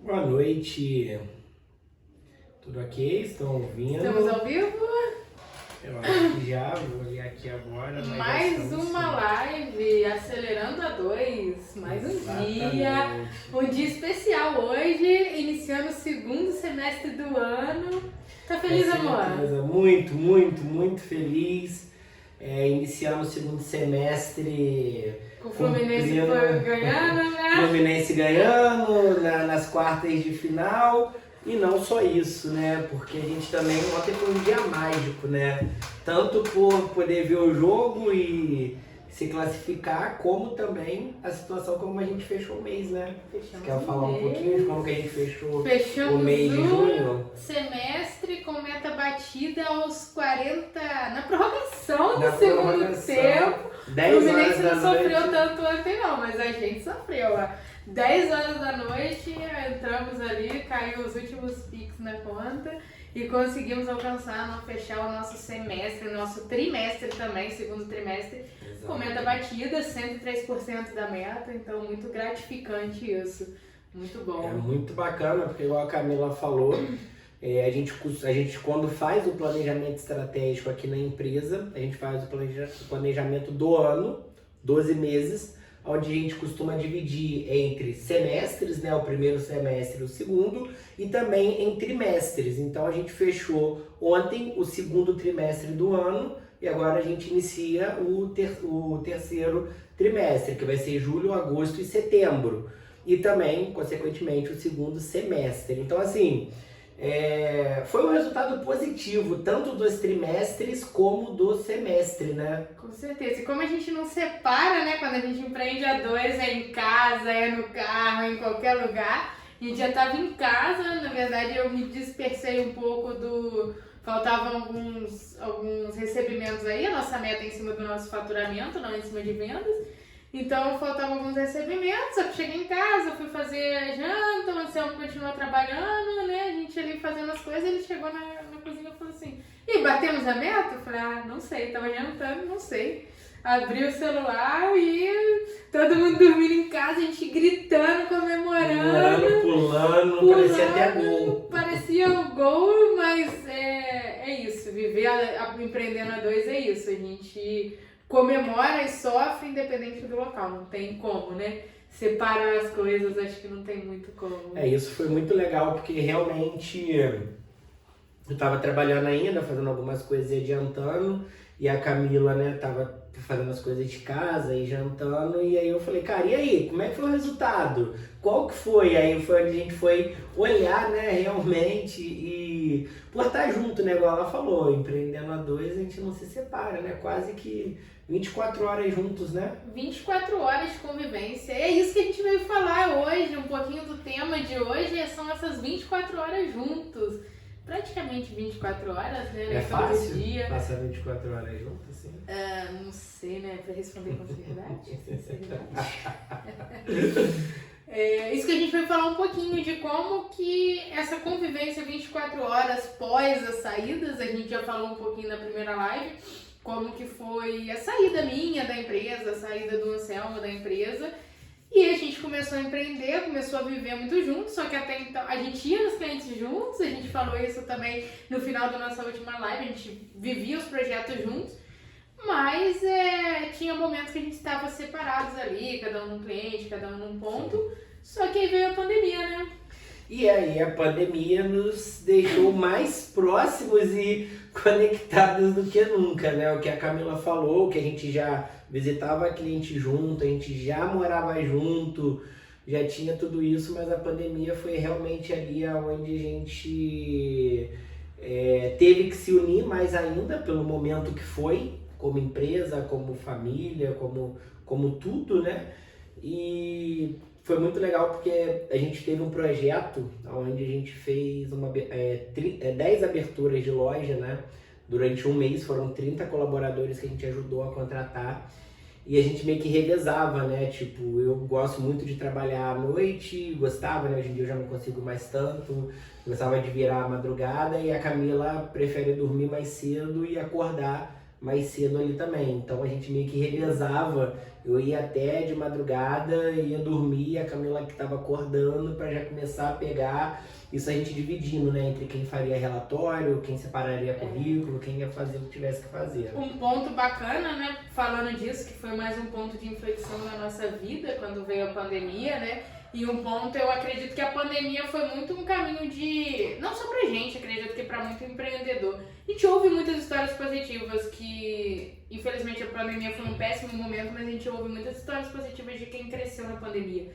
Boa noite, tudo ok? Estão ouvindo? Estamos ao vivo? Eu acho que já, vou olhar aqui agora. Mas Mais uma live, acelerando a 2, mais um dia especial hoje, iniciando o segundo semestre do ano. Tá feliz, amor? Muito feliz. Iniciando o segundo semestre Com o Fluminense ganhando, né? Fluminense ganhando nas quartas de final. E não só isso, né? Porque a gente também ontem foi um dia mágico, né? Tanto por poder ver o jogo e se classificar, como também a situação como a gente fechou o mês, né? Você quer falar um pouquinho de como que a gente fechou o mês de junho? Semestre com meta batida aos 40, na prorrogação do segundo tempo. 10 o Fluminense horas não da sofreu noite. tanto ontem não, mas a gente sofreu. Ó. 10 horas da noite, entramos ali, caiu os últimos piques na conta e conseguimos alcançar, fechar o nosso semestre, o nosso trimestre também, segundo trimestre, com meta batida, 103% da meta, então muito gratificante isso, muito bom. É muito bacana, porque igual a Camila falou, a gente quando faz o planejamento estratégico aqui na empresa, a gente faz o planejamento do ano, 12 meses, onde a gente costuma dividir entre semestres, né, o primeiro semestre e o segundo, e também em trimestres. Então a gente fechou ontem o segundo trimestre do ano e agora a gente inicia o terceiro trimestre, que vai ser julho, agosto e setembro. E também, consequentemente, o segundo semestre. Então, assim, foi um resultado positivo, tanto dos trimestres como do semestre, né? Com certeza. E como a gente não separa, né? Quando a gente empreende a 2, é em casa, é no carro, é em qualquer lugar. A gente já estava em casa, na verdade eu me dispersei um pouco Faltavam alguns recebimentos aí, a nossa meta é em cima do nosso faturamento, não em cima de vendas. Então faltavam alguns recebimentos, só que cheguei em casa, fui fazer janta, o Anselmo continuou trabalhando, né? A gente ali fazendo as coisas, ele chegou na cozinha e falou assim: "E batemos a meta?" Eu falei: "Ah, não sei, tava jantando, não sei." Abri o celular e todo mundo dormindo em casa, a gente gritando, comemorando, pulando, parecia até gol. Parecia o gol, mas é isso, viver empreendendo a 2 é isso, a gente comemora e sofre independente do local, não tem como, né? Separar as coisas, acho que não tem muito como. Isso foi muito legal, porque realmente eu estava trabalhando ainda, fazendo algumas coisas e adiantando, e a Camila, né, tava fazendo as coisas de casa e jantando, e aí eu falei, cara, e aí, como é que foi o resultado? Qual que foi? Aí foi onde a gente foi olhar, né, realmente, e por estar junto, né, igual ela falou, empreendendo a 2, a gente não se separa, né, quase que 24 horas juntos, né? 24 horas de convivência, é isso que a gente veio falar hoje, um pouquinho do tema de hoje, são essas 24 horas juntos. Praticamente 24 horas, né? É fácil dia. passar 24 horas junto, assim? Não sei, né? Pra responder com verdade, sinceridade. Isso que a gente vai falar um pouquinho de como que essa convivência 24 horas pós as saídas, a gente já falou um pouquinho na primeira live, como que foi a saída minha da empresa, a saída do Anselmo da empresa. E a gente começou a empreender, começou a viver muito junto, só que até então a gente ia nos clientes juntos, a gente falou isso também no final da nossa última live, a gente vivia os projetos juntos, mas tinha momentos que a gente estava separados ali, cada um num cliente, cada um num ponto, só que aí veio a pandemia, né? E aí a pandemia nos deixou mais próximos e conectados do que nunca, né? O que a Camila falou, que a gente já visitava cliente junto, a gente já morava junto, já tinha tudo isso, mas a pandemia foi realmente ali onde a gente teve que se unir mais ainda pelo momento que foi, como empresa, como família, como tudo, né? E foi muito legal porque a gente teve um projeto onde a gente fez 10 aberturas de loja, né? Durante um mês, foram 30 colaboradores que a gente ajudou a contratar. E a gente meio que revezava, né? Tipo, eu gosto muito de trabalhar à noite, gostava, né? Hoje em dia eu já não consigo mais tanto, gostava de virar a madrugada, e a Camila prefere dormir mais cedo e acordar mais cedo ali também. Então a gente meio que revezava, eu ia até de madrugada, ia dormir, a Camila que estava acordando para já começar a pegar, isso a gente dividindo, né, entre quem faria relatório, quem separaria currículo, quem ia fazer o que tivesse que fazer. Um ponto bacana, né, falando disso, que foi mais um ponto de inflexão na nossa vida quando veio a pandemia, né, e um ponto, eu acredito que a pandemia foi muito um caminho de, não só pra gente, acredito que pra muito empreendedor. A gente ouve muitas histórias positivas que, infelizmente, a pandemia foi um péssimo momento, mas a gente ouve muitas histórias positivas de quem cresceu na pandemia.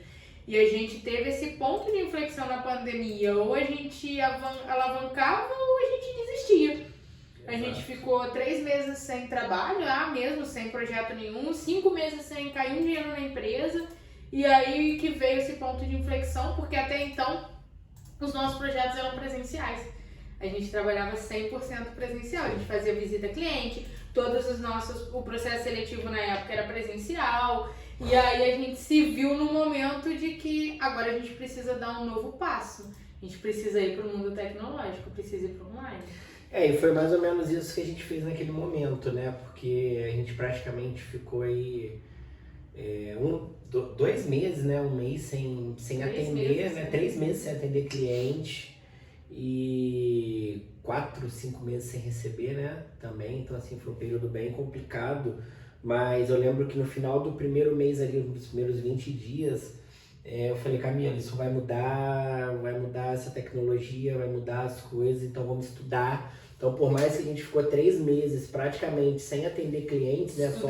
E a gente teve esse ponto de inflexão na pandemia, ou a gente alavancava ou a gente desistia. A gente ficou 3 meses sem trabalho, mesmo, sem projeto nenhum, 5 meses sem cair um dinheiro na empresa. E aí que veio esse ponto de inflexão, porque até então os nossos projetos eram presenciais. A gente trabalhava 100% presencial, a gente fazia visita cliente, o processo seletivo na época era presencial. E aí a gente se viu no momento de que agora a gente precisa dar um novo passo. A gente precisa ir para o mundo tecnológico, precisa ir para o online. E foi mais ou menos isso que a gente fez naquele momento, né? Porque a gente praticamente ficou aí 2 meses, né? 1 mês sem atender, né? 3 meses sem atender cliente e 4, 5 meses sem receber, né? Também, então assim, foi um período bem complicado, mas eu lembro que no final do primeiro mês ali, nos primeiros 20 dias, eu falei, Camila, isso vai mudar essa tecnologia, vai mudar as coisas, então vamos estudar. Então, por mais que a gente ficou 3 meses praticamente sem atender clientes, né, só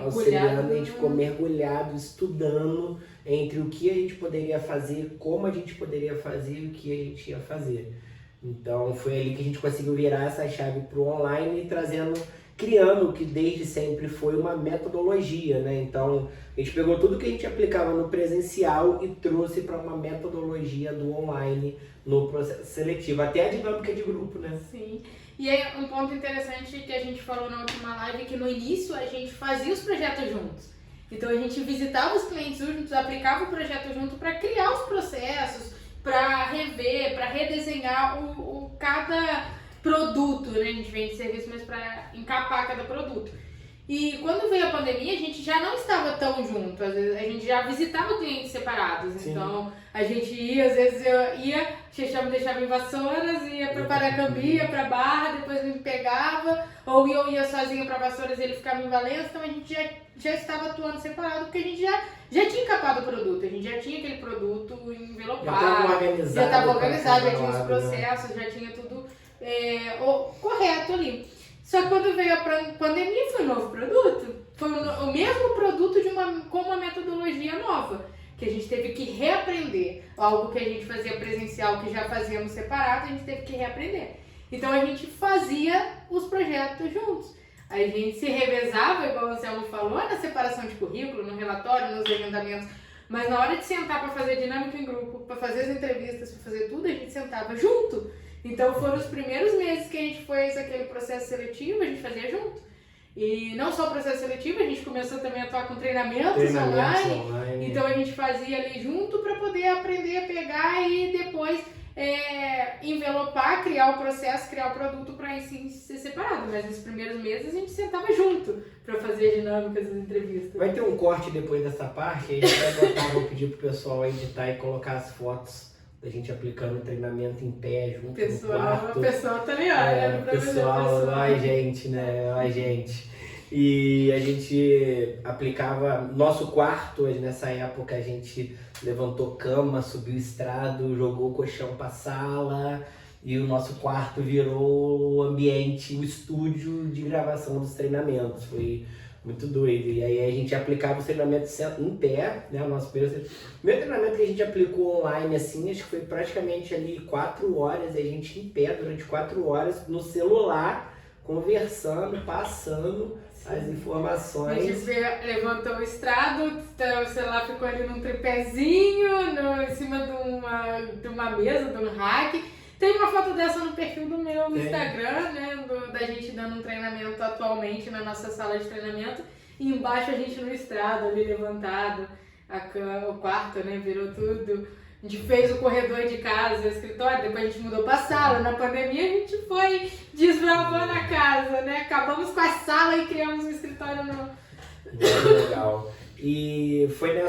auxiliando, a gente ficou mergulhado, estudando entre o que a gente poderia fazer, como a gente poderia fazer e o que a gente ia fazer. Então, foi ali que a gente conseguiu virar essa chave para o online, criando o que desde sempre foi uma metodologia, né? Então, a gente pegou tudo que a gente aplicava no presencial e trouxe para uma metodologia do online no processo seletivo, até a dinâmica de grupo, né? Sim. E aí, um ponto interessante que a gente falou na última live é que no início a gente fazia os projetos juntos. Então, a gente visitava os clientes juntos, aplicava o projeto junto para criar os processos, para rever, para redesenhar cada produto, né? A gente vende serviço, mas para encapar cada produto. E quando veio a pandemia, a gente já não estava tão junto, às vezes a gente já visitava clientes separados. Sim. Então a gente ia, às vezes eu deixava em Vassouras, ia para Paracambi, ia para Barra, depois me pegava, ou eu ia sozinha para Vassouras e ele ficava em Valença, então a gente já estava atuando separado, porque a gente já tinha encapado o produto, a gente já tinha aquele produto envelopado, já estava organizado, já tinha os processos, já tinha tudo correto ali. Só que quando veio a pandemia foi um novo produto, foi o mesmo produto com uma metodologia nova, que a gente teve que reaprender. Algo que a gente fazia presencial, que já fazíamos separado, a gente teve que reaprender. Então a gente fazia os projetos juntos. A gente se revezava, igual o Anselmo falou, na separação de currículo, no relatório, nos agendamentos. Mas na hora de sentar para fazer dinâmica em grupo, para fazer as entrevistas, para fazer tudo, a gente sentava junto. Então foram os primeiros meses que a gente fez aquele processo seletivo, a gente fazia junto. E não só o processo seletivo, a gente começou também a atuar com treinamentos online. Então a gente fazia ali junto para poder aprender a pegar e depois envelopar, criar o processo, criar o produto para assim ser separado. Mas nos primeiros meses a gente sentava junto para fazer dinâmicas das entrevistas. Vai ter um corte depois dessa parte, aí a gente vai botar, vou pedir pro pessoal editar e colocar as fotos da gente aplicando o treinamento em pé junto no quarto. O pessoal tá ligado, né? Pessoal, a gente, né? A gente. E a gente aplicava nosso quarto, nessa época a gente levantou cama, subiu estrado, jogou o colchão pra sala e o nosso quarto virou o ambiente, o estúdio de gravação dos treinamentos. Foi muito doido. E aí a gente aplicava os treinamentos em pé, né? O nosso primeiro treinamento que a gente aplicou online, assim, acho que foi praticamente ali 4 horas, a gente em pé durante 4 horas no celular, conversando, passando as informações. A gente levantou o estrado, o celular ficou ali num tripézinho, em cima de uma mesa, de um rack. Tem uma foto dessa no perfil do meu Instagram, né? Da gente dando um treinamento atualmente na nossa sala de treinamento. E embaixo a gente no estrado, ali levantado, o quarto, né? Virou tudo A gente fez o corredor de casa, o escritório, depois a gente mudou pra sala. Na pandemia a gente foi desbravando a casa, né? Acabamos com a sala e criamos um escritório no... Muito legal. E foi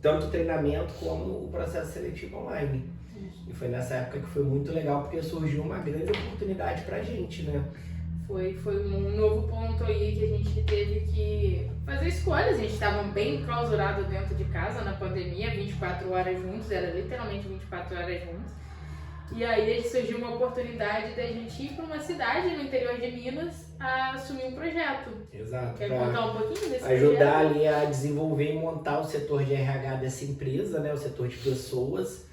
tanto o treinamento como o processo seletivo online. E foi nessa época que foi muito legal, porque surgiu uma grande oportunidade pra gente, né? Foi um novo ponto aí que a gente teve que fazer escolhas. A gente estava bem clausurado dentro de casa na pandemia, 24 horas juntos, era literalmente 24 horas juntos. E aí surgiu uma oportunidade da gente ir para uma cidade no interior de Minas a assumir um projeto. Exato. Quer contar um pouquinho desse ajudar projeto? ali a desenvolver e montar o setor de RH dessa empresa, né? O setor de pessoas.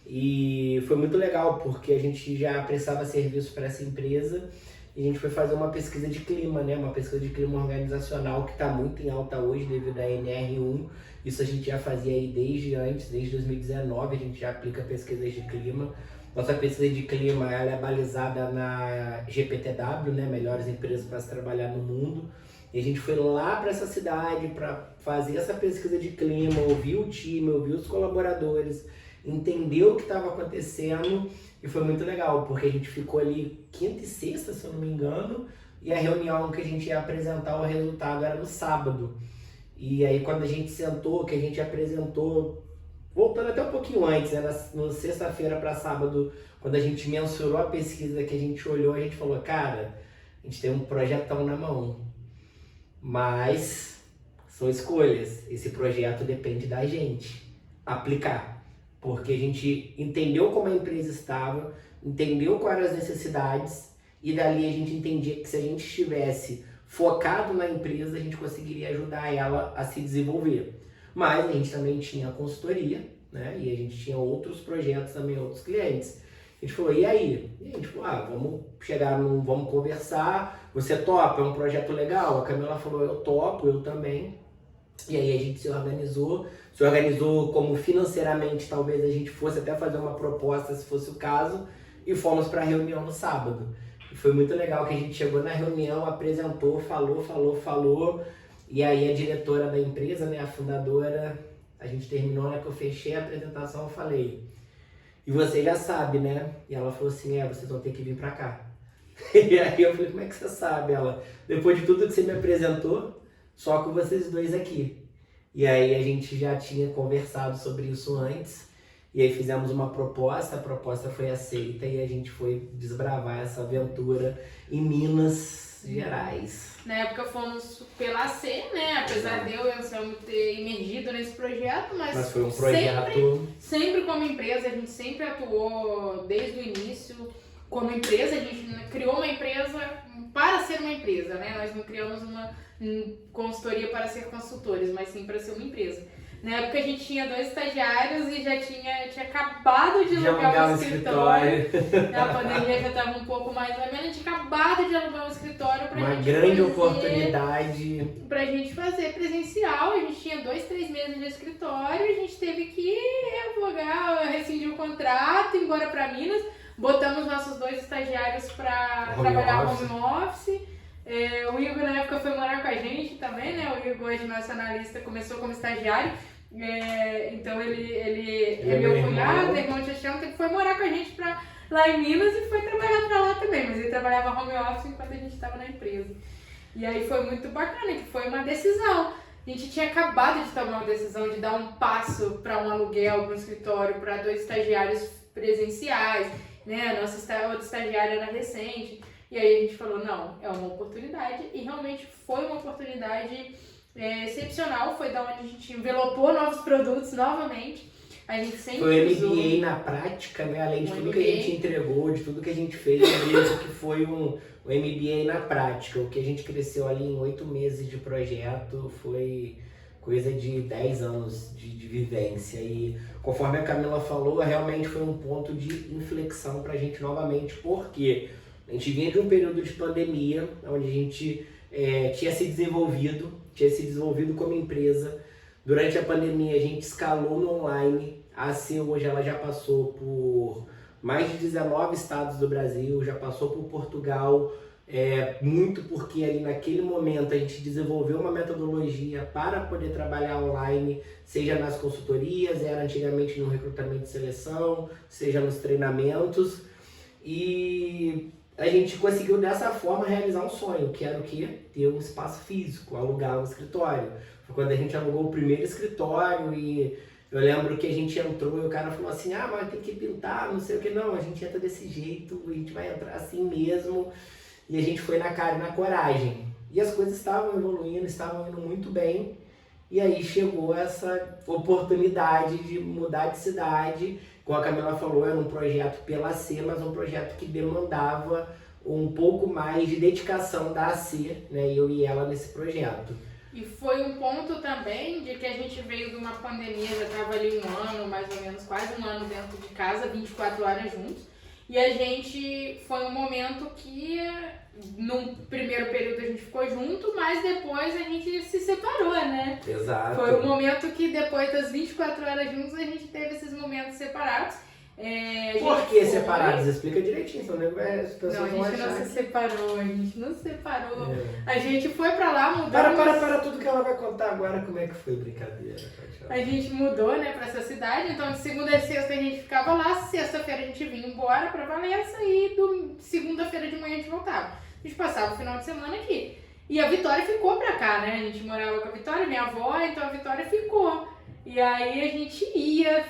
E foi muito legal, porque a gente já prestava serviço para essa empresa e a gente foi fazer uma pesquisa de clima, né? Uma pesquisa de clima organizacional que está muito em alta hoje devido à NR1. Isso a gente já fazia aí desde 2019, a gente já aplica pesquisas de clima. Nossa pesquisa de clima ela é balizada na GPTW, né? Melhores empresas para se trabalhar no mundo. E a gente foi lá para essa cidade para fazer essa pesquisa de clima, ouvir o time, ouvir os colaboradores, entender o que estava acontecendo. E foi muito legal, porque a gente ficou ali quinta e sexta, se eu não me engano, e a reunião que a gente ia apresentar o resultado era no sábado. E aí quando a gente sentou, que a gente apresentou, voltando até um pouquinho antes, né, na sexta-feira para sábado, quando a gente mensurou a pesquisa que a gente olhou, a gente falou, cara, a gente tem um projetão na mão, mas são escolhas, esse projeto depende da gente aplicar. Porque a gente entendeu como a empresa estava, entendeu quais eram as necessidades e dali a gente entendia que se a gente estivesse focado na empresa, a gente conseguiria ajudar ela a se desenvolver. Mas a gente também tinha consultoria, né? E a gente tinha outros projetos também, outros clientes. A gente falou, e aí? E a gente falou, vamos conversar, você topa, é um projeto legal? A Camila falou, eu topo, eu também. E aí a gente se organizou como financeiramente talvez a gente fosse até fazer uma proposta se fosse o caso e fomos para a reunião no sábado. E foi muito legal que a gente chegou na reunião, apresentou, falou e aí a diretora da empresa, né, a fundadora, a gente terminou, né, que eu fechei a apresentação, eu falei, e você já sabe, né? E ela falou assim, vocês vão ter que vir para cá. E aí eu falei, como é que você sabe? Ela, depois de tudo que você me apresentou, só com vocês dois aqui. E aí a gente já tinha conversado sobre isso antes. E aí fizemos uma proposta, a proposta foi aceita e a gente foi desbravar essa aventura em Minas Gerais. Na época fomos pela AC, né? Apesar de eu e o Anselmo ter emergido nesse projeto, mas foi um projeto... Sempre como empresa, a gente sempre atuou desde o início como empresa, a gente criou uma empresa para ser uma empresa, né? Nós não criamos uma consultoria para ser consultores, mas sim para ser uma empresa. Na época a gente tinha 2 estagiários e já tinha acabado de alugar um escritório. A pandemia já estava um pouco mais ou menos, a gente acabado de alugar um escritório para uma grande oportunidade para a gente fazer presencial. A gente tinha 2, 3 meses de escritório, a gente teve que revogar, rescindir o contrato, ir embora para Minas. Botamos nossos 2 estagiários para trabalhar home office. O Igor na época foi morar com a gente também, né? O Igor hoje nosso analista começou como estagiário. Então ele é meu cunhado, irmão de Chachão, que foi morar com a gente lá em Minas e foi trabalhar para lá também. Mas ele trabalhava home office enquanto a gente estava na empresa. E aí foi muito bacana, que foi uma decisão. A gente tinha acabado de tomar uma decisão de dar um passo para um aluguel, para um escritório, para 2 estagiários presenciais, né? A nossa outra estagiária era recente. E aí a gente falou, não, é uma oportunidade. E realmente foi uma oportunidade excepcional. Foi da onde a gente envelopou novos produtos novamente. A gente sempre foi usou. MBA na prática, né? Além de tudo que a gente entregou, de tudo que a gente fez, eu vejo que foi um MBA na prática. O que a gente cresceu ali em 8 meses de projeto foi coisa de 10 anos de vivência. E conforme a Camila falou, realmente foi um ponto de inflexão pra gente novamente, porque a gente vinha de um período de pandemia, onde a gente tinha se desenvolvido como empresa. Durante a pandemia a gente escalou no online. A AC hoje ela já passou por mais de 19 estados do Brasil, já passou por Portugal, muito porque ali naquele momento a gente desenvolveu uma metodologia para poder trabalhar online, seja nas consultorias, era antigamente no recrutamento e seleção, seja nos treinamentos, e a gente conseguiu dessa forma realizar um sonho, que era o quê? Ter um espaço físico, alugar um escritório. Foi quando a gente alugou o primeiro escritório e eu lembro que a gente entrou e o cara falou assim, mas tem que pintar, não sei o que, não, a gente entra desse jeito, a gente vai entrar assim mesmo. E a gente foi na cara e na coragem. E as coisas estavam evoluindo, estavam indo muito bem. E aí chegou essa oportunidade de mudar de cidade. Como a Camila falou, era um projeto pela AC, mas um projeto que demandava um pouco mais de dedicação da AC, né? Eu e ela nesse projeto. E foi um ponto também de que a gente veio de uma pandemia, já estava ali um ano, mais ou menos, quase um ano dentro de casa, 24 horas juntos. E a gente, foi um momento que, num primeiro período a gente ficou junto, mas depois a gente se separou, né? Exato. Foi um momento que depois das 24 horas juntos a gente teve esses momentos separados. Por que separados? Explica direitinho, senão as pessoas não, vão a gente achar. não se separou, a gente não se separou. A gente foi pra lá, mudou. Para tudo que ela vai contar agora, como é que foi brincadeira. A gente mudou, né, pra essa cidade, então de segunda a sexta a gente ficava lá, sexta-feira a gente vinha embora pra Valença e segunda-feira de manhã a gente voltava. A gente passava o final de semana aqui. E a Vitória ficou pra cá, né? A gente morava com a Vitória, minha avó, então a Vitória ficou. E aí a gente ia,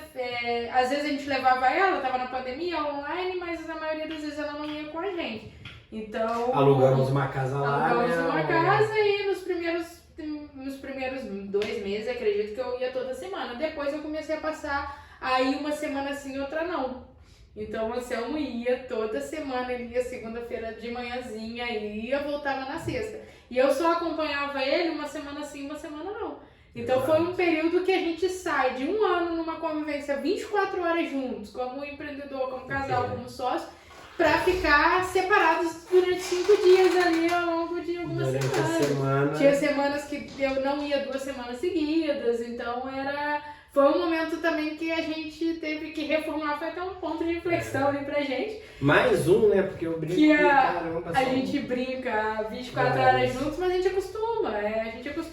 às vezes a gente levava ela, tava na pandemia, online, mas a maioria das vezes ela não ia com a gente. Então... Alugamos uma casa lá, Alugamos uma casa e nos primeiros 2 meses, acredito que eu ia toda semana. Depois eu comecei a passar aí uma semana sim, outra não. Então o Anselmo ia toda semana, ele ia segunda-feira de manhãzinha, ia, voltava na sexta. E eu só acompanhava ele uma semana sim, uma semana não. Então foi um período que a gente sai de um ano numa convivência 24 horas juntos, como empreendedor, como casal, como sócio, pra ficar separados durante 5 dias ali ao longo de algumas semanas. Tinha semanas que eu não ia 2 semanas seguidas, então foi um momento também que a gente teve que reformular, foi até um ponto de inflexão ali pra gente. Mais um, né? Porque eu brinco caramba. A gente brinca 24 horas juntos, mas a gente acostuma.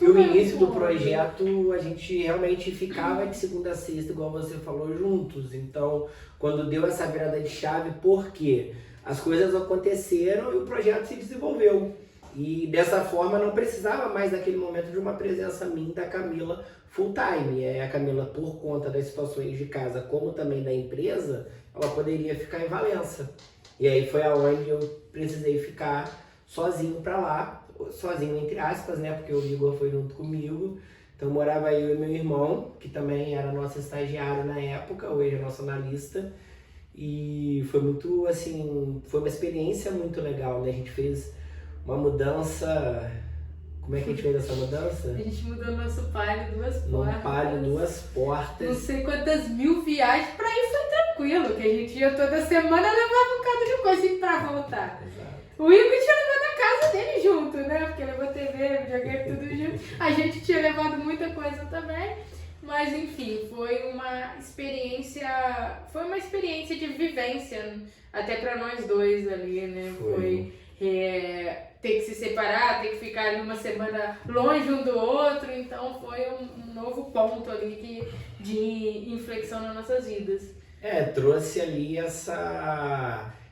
E o início do projeto, a gente realmente ficava de segunda a sexta, igual você falou, juntos. Então, quando deu essa virada de chave, por quê? As coisas aconteceram e o projeto se desenvolveu. E dessa forma não precisava mais naquele momento de uma presença minha da Camila full time. A Camila, por conta das situações de casa, como também da empresa, ela poderia ficar em Valença. E aí foi aonde eu precisei ficar sozinho pra lá, sozinho entre aspas, né? Porque o Igor foi junto comigo. Então morava eu e meu irmão, que também era nosso estagiário na época, hoje é nosso analista. E foi muito, assim, foi uma experiência muito legal, né? A gente fez uma mudança. Como é que a gente fez essa mudança? A gente mudou nosso Palio 2 portas. Um Palio 2 portas. Não sei quantas mil viagens, pra ir foi tranquilo, que a gente ia toda semana e levava um bocado de coisa pra voltar. Exato. O Igor tinha levado a casa dele junto, né? Porque levou TV, videogame, tudo junto. A gente tinha levado muita coisa também. Mas enfim, foi uma experiência de vivência, até pra nós dois ali, né? Foi ter que se separar, ter que ficar ali uma semana longe um do outro, então foi um novo ponto ali de inflexão nas nossas vidas. Trouxe ali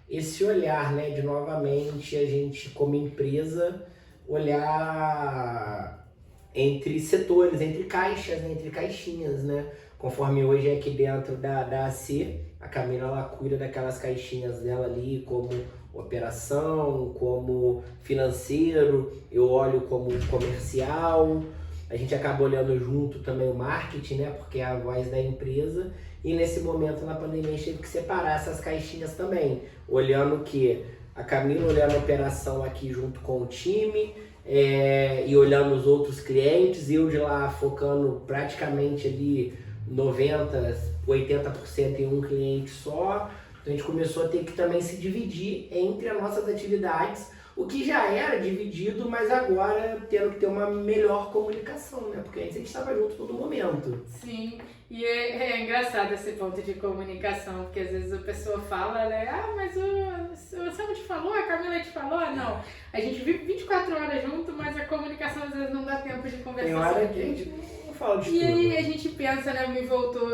esse olhar, né, de novamente a gente como empresa olhar entre setores, entre caixas, né, entre caixinhas, né? Conforme hoje aqui dentro da AC, a Camila ela cuida daquelas caixinhas dela ali como operação, como financeiro, eu olho como comercial, a gente acaba olhando junto também o marketing, né, porque é a voz da empresa, e nesse momento na pandemia a gente teve que separar essas caixinhas também, olhando que a Camila olhando a operação aqui junto com o time, e olhando os outros clientes, eu de lá focando praticamente ali 90%, 80% em um cliente só. Então a gente começou a ter que também se dividir entre as nossas atividades, o que já era dividido, mas agora tendo que ter uma melhor comunicação, né? Porque antes a gente estava junto todo momento. Sim, E é engraçado esse ponto de comunicação, porque às vezes a pessoa fala, né? Ah, mas o Sam te falou, a Camila te falou? Não. A gente vive 24 horas junto, mas a comunicação às vezes não dá tempo de conversar. Tem hora que a gente não fala de tudo. E aí a gente pensa, né? Me voltou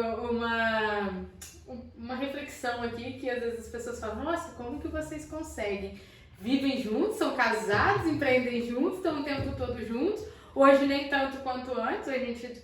uma reflexão aqui, que às vezes as pessoas falam, nossa, como que vocês conseguem? Vivem juntos, são casados, empreendem juntos, estão o tempo todo juntos. Hoje nem tanto quanto antes, a gente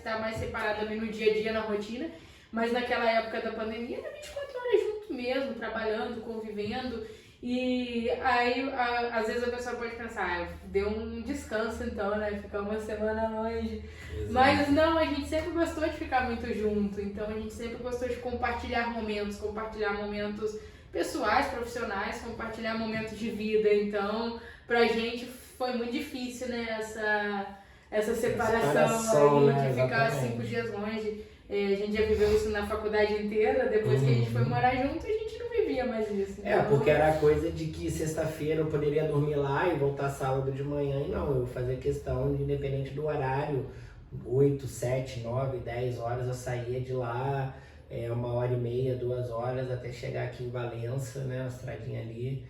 tá mais separado ali no dia a dia, na rotina, mas naquela época da pandemia era 24 horas junto mesmo, trabalhando, convivendo, e aí às vezes a pessoa pode pensar, deu um descanso então, né, ficar uma semana longe. Exato. Mas não, a gente sempre gostou de ficar muito junto, então a gente sempre gostou de compartilhar momentos pessoais, profissionais, compartilhar momentos de vida, então pra gente foi muito difícil, né, essa separação aí, né? De ficar Exatamente. 5 dias longe. A gente já viveu isso na faculdade inteira, depois que a gente foi morar junto, a gente não vivia mais isso. Então... porque era coisa de que sexta-feira eu poderia dormir lá e voltar sábado de manhã, e não, eu fazia questão, independente do horário, 8, 7, 9, 10 horas eu saía de lá, 1h30, 2 horas, até chegar aqui em Valença, né, uma estradinha ali,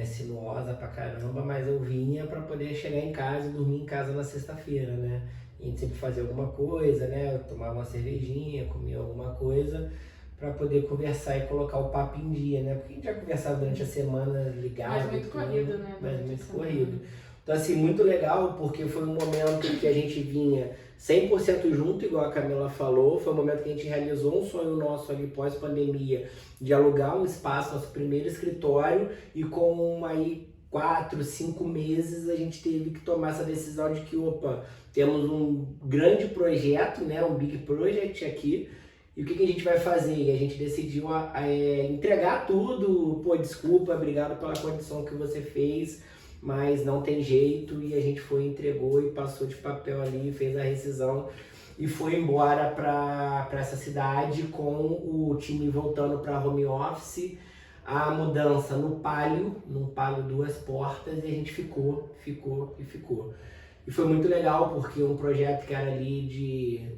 sinuosa pra caramba, mas eu vinha pra poder chegar em casa e dormir em casa na sexta-feira, né? A gente sempre fazia alguma coisa, né? Eu tomava uma cervejinha, comia alguma coisa pra poder conversar e colocar o papo em dia, né? Porque a gente já conversava durante a semana ligado. Mas muito corrido, né? Mas muito corrido. Então, assim, muito legal, porque foi um momento que a gente vinha 100% junto, igual a Camila falou. Foi um momento que a gente realizou um sonho nosso ali pós-pandemia, de alugar um espaço, nosso primeiro escritório, e com aí 4, 5 meses a gente teve que tomar essa decisão de que, opa, temos um grande projeto, né, um big project aqui, e o que a gente vai fazer? E a gente decidiu entregar tudo. Pô, desculpa, obrigado pela condição que você fez, mas não tem jeito, e a gente foi, entregou e passou de papel ali, fez a rescisão e foi embora para essa cidade com o time voltando para home office, a mudança num palio 2 portas, e a gente ficou. E foi muito legal, porque um projeto que era ali de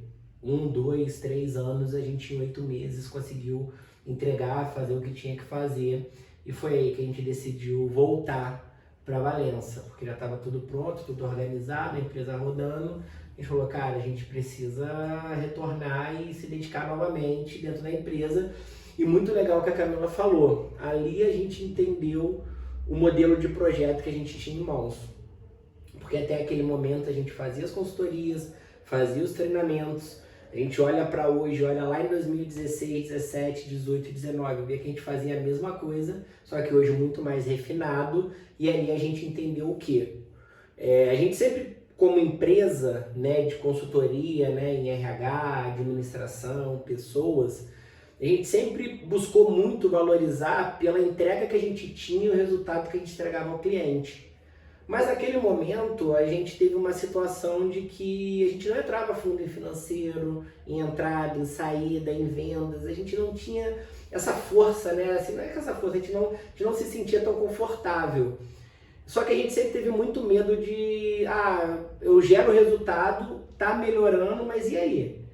1, 2, 3 anos, a gente em 8 meses conseguiu entregar, fazer o que tinha que fazer, e foi aí que a gente decidiu voltar para Valença, porque já estava tudo pronto, tudo organizado, a empresa rodando. A gente falou, cara, a gente precisa retornar e se dedicar novamente dentro da empresa. E muito legal o que a Camila falou, ali a gente entendeu o modelo de projeto que a gente tinha em mãos, porque até aquele momento a gente fazia as consultorias, fazia os treinamentos. A gente olha para hoje, olha lá em 2016, 17, 18, 19, vê que a gente fazia a mesma coisa, só que hoje muito mais refinado, e ali a gente entendeu o quê? A gente sempre, como empresa, né, de consultoria, né, em RH, administração, pessoas, a gente sempre buscou muito valorizar pela entrega que a gente tinha e o resultado que a gente entregava ao cliente. Mas naquele momento a gente teve uma situação de que a gente não entrava fundo em financeiro, em entrada, em saída, em vendas, a gente não tinha essa força, né? Assim, não é que essa força, a gente não se sentia tão confortável. Só que a gente sempre teve muito medo de, eu gero resultado, tá melhorando, mas e aí?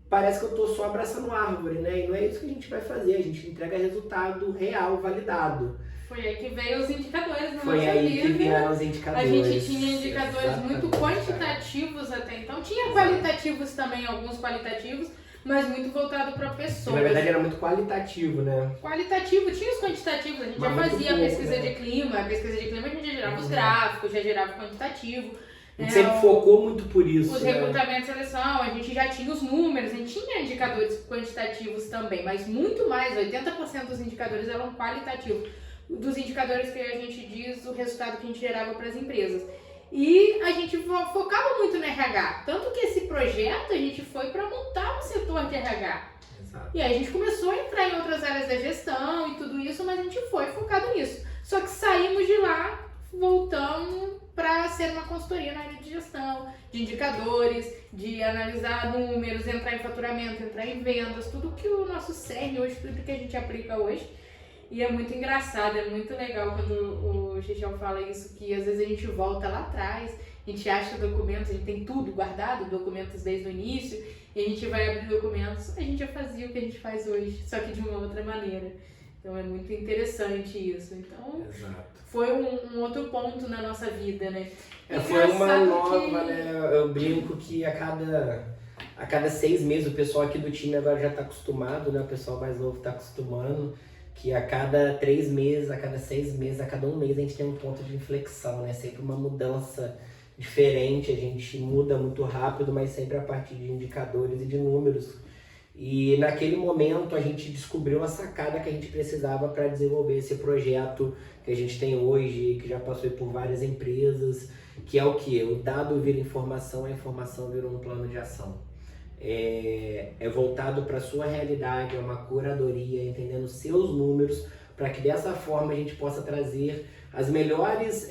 Parece que eu tô só abraçando árvore, né? E não é isso que a gente vai fazer, a gente entrega resultado real, validado. Foi aí que veio os indicadores na Foi nossa aí vida. que vieram os indicadores. A gente tinha indicadores muito quantitativos até então. Tinha qualitativos também, alguns qualitativos, mas muito voltado para pessoas. Na verdade era muito qualitativo, né? Qualitativo, tinha os quantitativos, a gente já fazia a pesquisa de clima. A pesquisa de clima a gente já gerava os gráficos, já gerava o quantitativo. A gente sempre focou muito por isso. Os recrutamentos e seleção, a gente já tinha os números, a gente tinha indicadores quantitativos também, mas muito mais, 80% dos indicadores eram qualitativos. Dos indicadores que a gente diz, o resultado que a gente gerava para as empresas. E a gente focava muito no RH, tanto que esse projeto a gente foi para montar um setor de RH. Exato. E aí a gente começou a entrar em outras áreas da gestão e tudo isso, mas a gente foi focado nisso. Só que saímos de lá, voltamos para ser uma consultoria na área de gestão, de indicadores, de analisar números, entrar em faturamento, entrar em vendas, tudo que o nosso cerne hoje, tudo que a gente aplica hoje. E é muito engraçado, é muito legal quando o Xixão fala isso, que às vezes a gente volta lá atrás A gente acha documentos, a gente tem tudo guardado, documentos desde o início, e a gente vai abrir documentos, a gente já fazia o que a gente faz hoje, só que de uma outra maneira. Então é muito interessante isso. Então, foi um outro ponto na nossa vida, né? Foi uma nova, né? Eu brinco que a cada 6 meses, o pessoal aqui do time agora já está acostumado, né? O pessoal mais novo está acostumando, que a cada 3 meses, a cada 6 meses, a cada 1 mês a gente tem um ponto de inflexão, né? Sempre uma mudança diferente, a gente muda muito rápido, mas sempre a partir de indicadores e de números. E naquele momento a gente descobriu a sacada que a gente precisava para desenvolver esse projeto que a gente tem hoje, que já passou por várias empresas, que é o que? O dado vira informação, a informação vira um plano de ação. É voltado para a sua realidade, é uma curadoria, entendendo seus números, para que dessa forma a gente possa trazer as melhores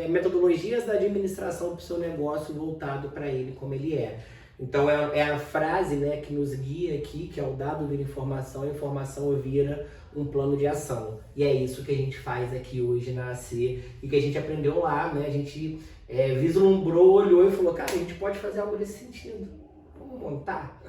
metodologias da administração para o seu negócio voltado para ele como ele é. Então é a frase, né, que nos guia aqui, que é o dado vira informação, a informação vira um plano de ação. E é isso que a gente faz aqui hoje na AC e que a gente aprendeu lá, né? A gente vislumbrou, olhou e falou, cara, a gente pode fazer algo nesse sentido. Vamos montar?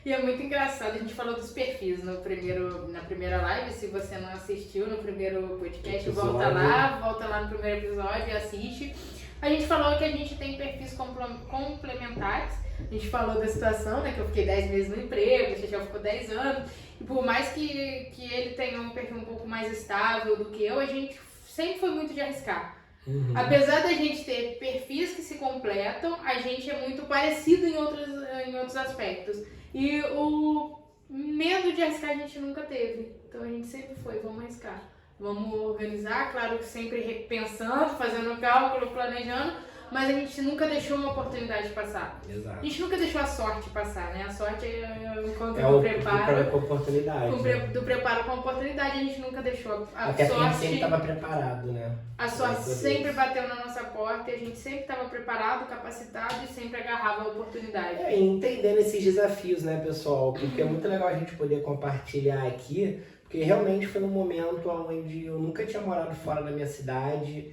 E é muito engraçado, a gente falou dos perfis na primeira live, se você não assistiu no primeiro podcast, volta lá no primeiro episódio e assiste. A gente falou que a gente tem perfis complementares, a gente falou da situação, né, que eu fiquei 10 meses no emprego, você já ficou 10 anos, e por mais que ele tenha um perfil um pouco mais estável do que eu, a gente sempre foi muito de arriscar. Uhum. Apesar da gente ter perfis que se completam, a gente é muito parecido em outros aspectos. E o medo de arriscar a gente nunca teve. Então a gente sempre foi, vamos arriscar. Vamos organizar, claro que sempre repensando, fazendo cálculo, planejando, mas a gente nunca deixou uma oportunidade passar. Exato. A gente nunca deixou a sorte passar, né? A sorte é o encontro do preparo com a oportunidade. Do preparo com a oportunidade, a gente nunca deixou a Até sorte. Porque a gente sempre estava preparado, né? A sorte sempre bateu na nossa porta e a gente sempre estava preparado, capacitado e sempre agarrava a oportunidade. Entendendo esses desafios, né, pessoal? Porque é muito legal a gente poder compartilhar aqui, porque realmente foi um momento onde eu nunca tinha morado fora da minha cidade,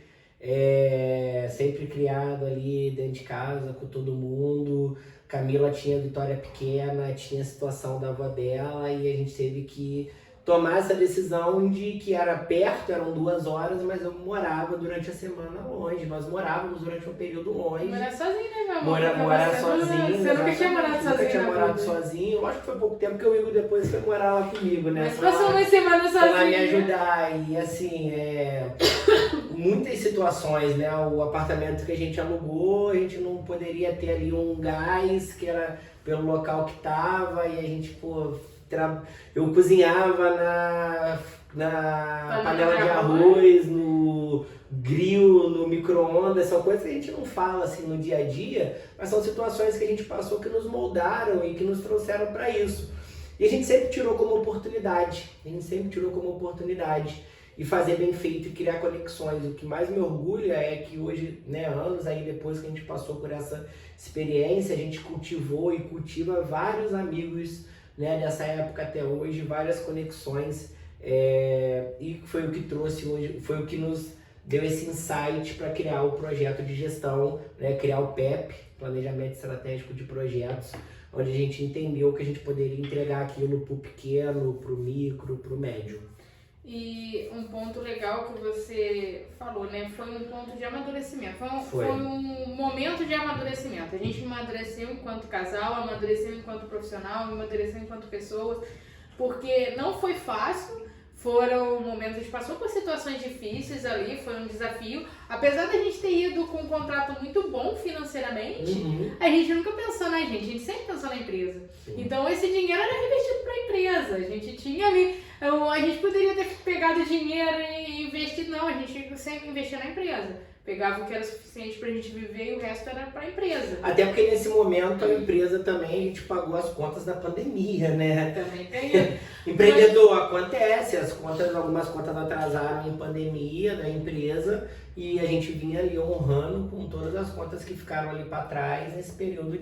sempre criado ali dentro de casa com todo mundo. Camila tinha Vitória pequena, tinha a situação da avó dela e a gente teve que tomar essa decisão de que era perto, eram 2 horas, mas eu morava durante a semana longe. Nós morávamos durante um período longe. Morar sozinho, né, meu amor? Morar sozinho. Você nunca tinha morado sozinho? Nunca tinha morado sozinho. Lógico que foi pouco tempo que o Igor depois foi morar lá comigo, né? Mas passou uma semana sozinho. Pra me ajudar. E assim, muitas situações, né? O apartamento que a gente alugou, a gente não poderia ter ali um gás, que era pelo local que tava, e a gente, eu cozinhava na panela de arroz, no grill, no micro-ondas, são coisas que a gente não fala assim no dia a dia, mas são situações que a gente passou que nos moldaram e que nos trouxeram para isso. E a gente sempre tirou como oportunidade, e fazer bem feito e criar conexões. O que mais me orgulha é que hoje, né, anos aí depois que a gente passou por essa experiência, a gente cultivou e cultiva vários amigos, né, dessa época até hoje, várias conexões, e foi o que trouxe hoje, foi o que nos deu esse insight para criar o projeto de gestão, né, criar o PEP, Planejamento Estratégico de Projetos, onde a gente entendeu que a gente poderia entregar aquilo para o pequeno, para o micro, para o médio. E um ponto legal que você falou, né? Foi um ponto de amadurecimento. Foi um momento de amadurecimento. A gente amadureceu enquanto casal, amadureceu enquanto profissional, amadureceu enquanto pessoas, porque não foi fácil. Foram momentos, a gente passou por situações difíceis ali, foi um desafio. Apesar da gente ter ido com um contrato muito bom financeiramente, a gente nunca pensou na gente, a gente sempre pensou na empresa. Sim. Então esse dinheiro era reinvestido para a empresa. A gente tinha ali, a gente poderia ter pegado dinheiro e investido, não, a gente sempre investia na empresa. Pegava o que era suficiente pra gente viver e o resto era pra empresa. Até porque nesse momento a empresa também, a gente pagou as contas da pandemia, né? Também tem. Empreendedor, acontece, algumas contas atrasaram em pandemia da empresa e a gente vinha ali honrando com todas as contas que ficaram ali para trás nesse período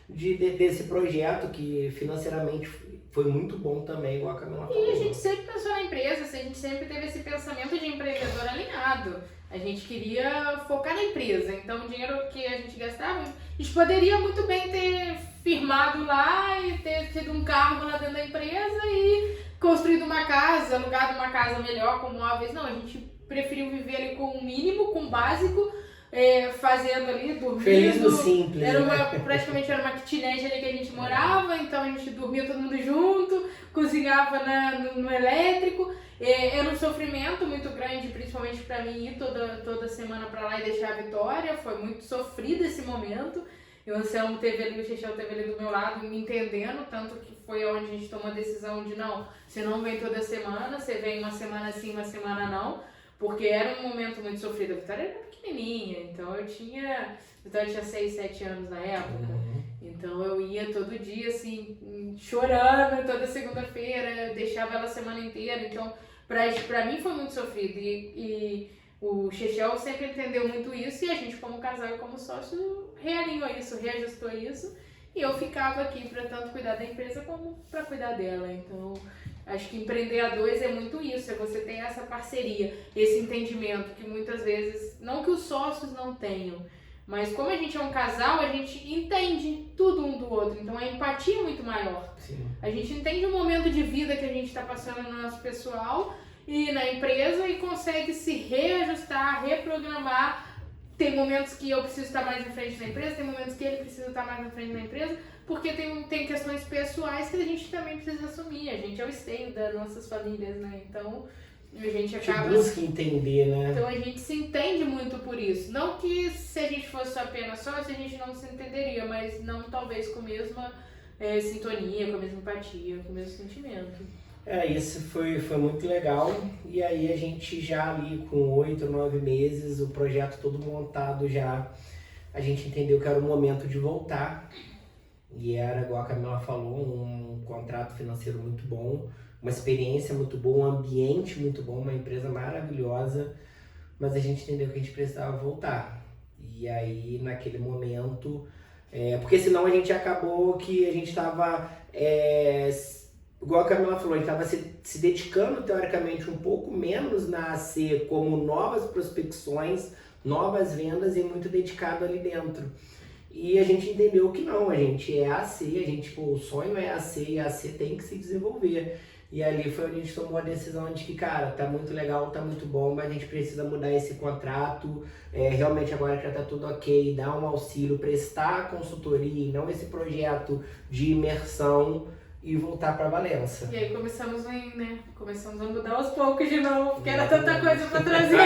desse projeto que financeiramente foi muito bom também, igual a Camila falou. E a gente sempre pensou na empresa, assim, a gente sempre teve esse pensamento de empreendedor alinhado. A gente queria focar na empresa, então o dinheiro que a gente gastava, a gente poderia muito bem ter firmado lá e ter tido um cargo lá dentro da empresa e construído uma casa, alugado uma casa melhor com móveis. Não, a gente preferiu viver ali com o mínimo, com o básico, fazendo ali, dormindo. Feliz no simples. Praticamente era uma kitnet ali que a gente morava, então a gente dormia todo mundo junto, cozinhava no elétrico. Era um sofrimento muito grande, principalmente pra mim, ir toda semana pra lá e deixar a Vitória. Foi muito sofrido esse momento. E o Anselmo teve ali, o Chechel teve ali do meu lado, me entendendo, tanto que foi onde a gente tomou a decisão de não, você não vem toda semana, você vem uma semana sim, uma semana não, porque era um momento muito sofrido. A Vitória era pequenininha, então a Vitória tinha 6, 7 anos na época, então eu ia todo dia assim, chorando toda segunda-feira, eu deixava ela a semana inteira, então pra mim foi muito sofrido e o Chechel sempre entendeu muito isso e a gente como casal e como sócio realinhou isso, reajustou isso e eu ficava aqui para tanto cuidar da empresa como para cuidar dela. Então acho que empreender a dois é muito isso, é você ter essa parceria, esse entendimento que muitas vezes, não que os sócios não tenham, mas como a gente é um casal, a gente entende tudo um do outro, então a empatia é muito maior. Sim. A gente entende o momento de vida que a gente está passando no nosso pessoal e na empresa e consegue se reajustar, reprogramar. Tem momentos que eu preciso estar mais à frente na empresa, tem momentos que ele precisa estar mais à frente na empresa, porque tem questões pessoais que a gente também precisa assumir. A gente é o esteio das nossas famílias, né? Então a gente acaba... busca entender, né? Então a gente se entende muito por isso. Não que se a gente fosse apenas sócio, a gente não se entenderia, mas não talvez com a mesma sintonia, com a mesma empatia, com o mesmo sentimento. Isso foi muito legal. E aí a gente já ali com 8, 9 meses, o projeto todo montado já, a gente entendeu que era o momento de voltar. E era, igual a Camila falou, um contrato financeiro muito bom, uma experiência muito boa, um ambiente muito bom, uma empresa maravilhosa, mas a gente entendeu que a gente precisava voltar. E aí, naquele momento, porque senão a gente acabou que a gente estava, igual a Camila falou, a gente estava se dedicando teoricamente um pouco menos na AC como novas prospecções, novas vendas e muito dedicado ali dentro. E a gente entendeu que não, a gente é AC, o sonho é AC e a AC tem que se desenvolver. E ali foi onde a gente tomou a decisão de que, cara, tá muito legal, tá muito bom, mas a gente precisa mudar esse contrato, realmente agora que já tá tudo ok, dar um auxílio, prestar consultoria e não esse projeto de imersão e voltar para Valença. E aí começamos a mudar aos poucos de novo, porque era tanta coisa para trazer,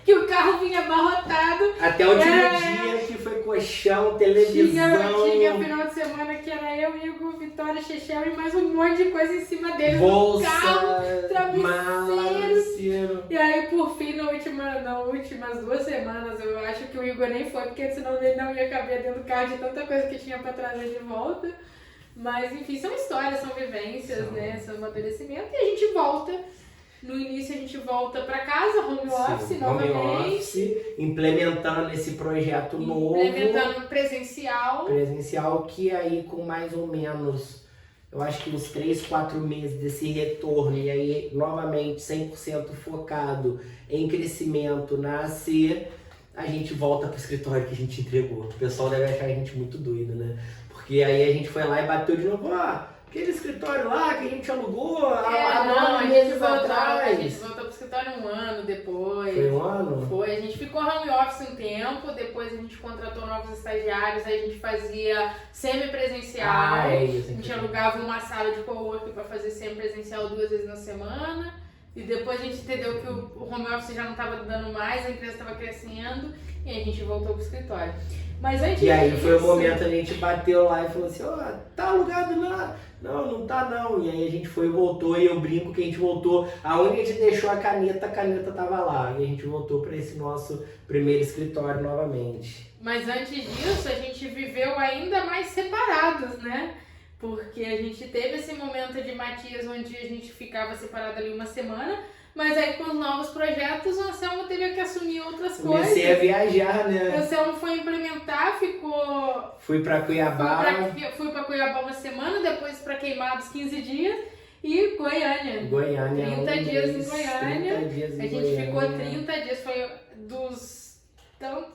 que o carro vinha abarrotado. Até o dia que foi colchão, televisão. Tinha final de semana que era eu, Igor, Vitória, Chechel e mais um monte de coisa em cima dele. Bolsa, carro, travesseiro. E aí, por fim, nas últimas 2 semanas, eu acho que o Igor nem foi, porque senão ele não ia caber dentro do carro de tanta coisa que tinha para trazer de volta. Mas, enfim, são histórias, são vivências, né? São amadurecimento. E a gente volta. No início, a gente volta para casa, home office, novamente. Home office, implementando esse projeto novo. Implementando presencial. Presencial, que aí com mais ou menos, eu acho que uns 3, 4 meses desse retorno. E aí, novamente, 100% focado em crescimento na AC, a gente volta pro escritório que a gente entregou. O pessoal deve achar a gente muito doido, né? Porque aí a gente foi lá e bateu de novo, aquele escritório lá que a gente alugou há 9 meses atrás. A gente voltou pro escritório 1 ano depois. Foi 1 ano? Foi, a gente ficou home office um tempo, depois a gente contratou novos estagiários, aí a gente fazia semi-presencial. É isso. A gente alugava uma sala de coworking para fazer semi-presencial 2 vezes na semana. E depois a gente entendeu que o home office já não estava dando mais, a empresa estava crescendo e aí a gente voltou pro escritório. Mas antes e aí disso, foi o momento a gente bateu lá e falou assim, tá alugado lá? Não tá não. E aí a gente foi e voltou, e eu brinco que a gente voltou, aonde a gente deixou a caneta tava lá. E a gente voltou para esse nosso primeiro escritório novamente. Mas antes disso, a gente viveu ainda mais separados, né? Porque a gente teve esse momento de Matias onde a gente ficava separado ali uma semana, Mas aí com os novos projetos, o Anselmo teve que assumir outras Comecei coisas. a viajar, O né? Anselmo foi implementar, Fui pra Cuiabá. Fui pra Cuiabá uma semana, depois pra Queimados 15 dias e Goiânia. Goiânia. 30 dias em Goiânia. 30 dias em A gente Goiânia. ficou 30 dias, foi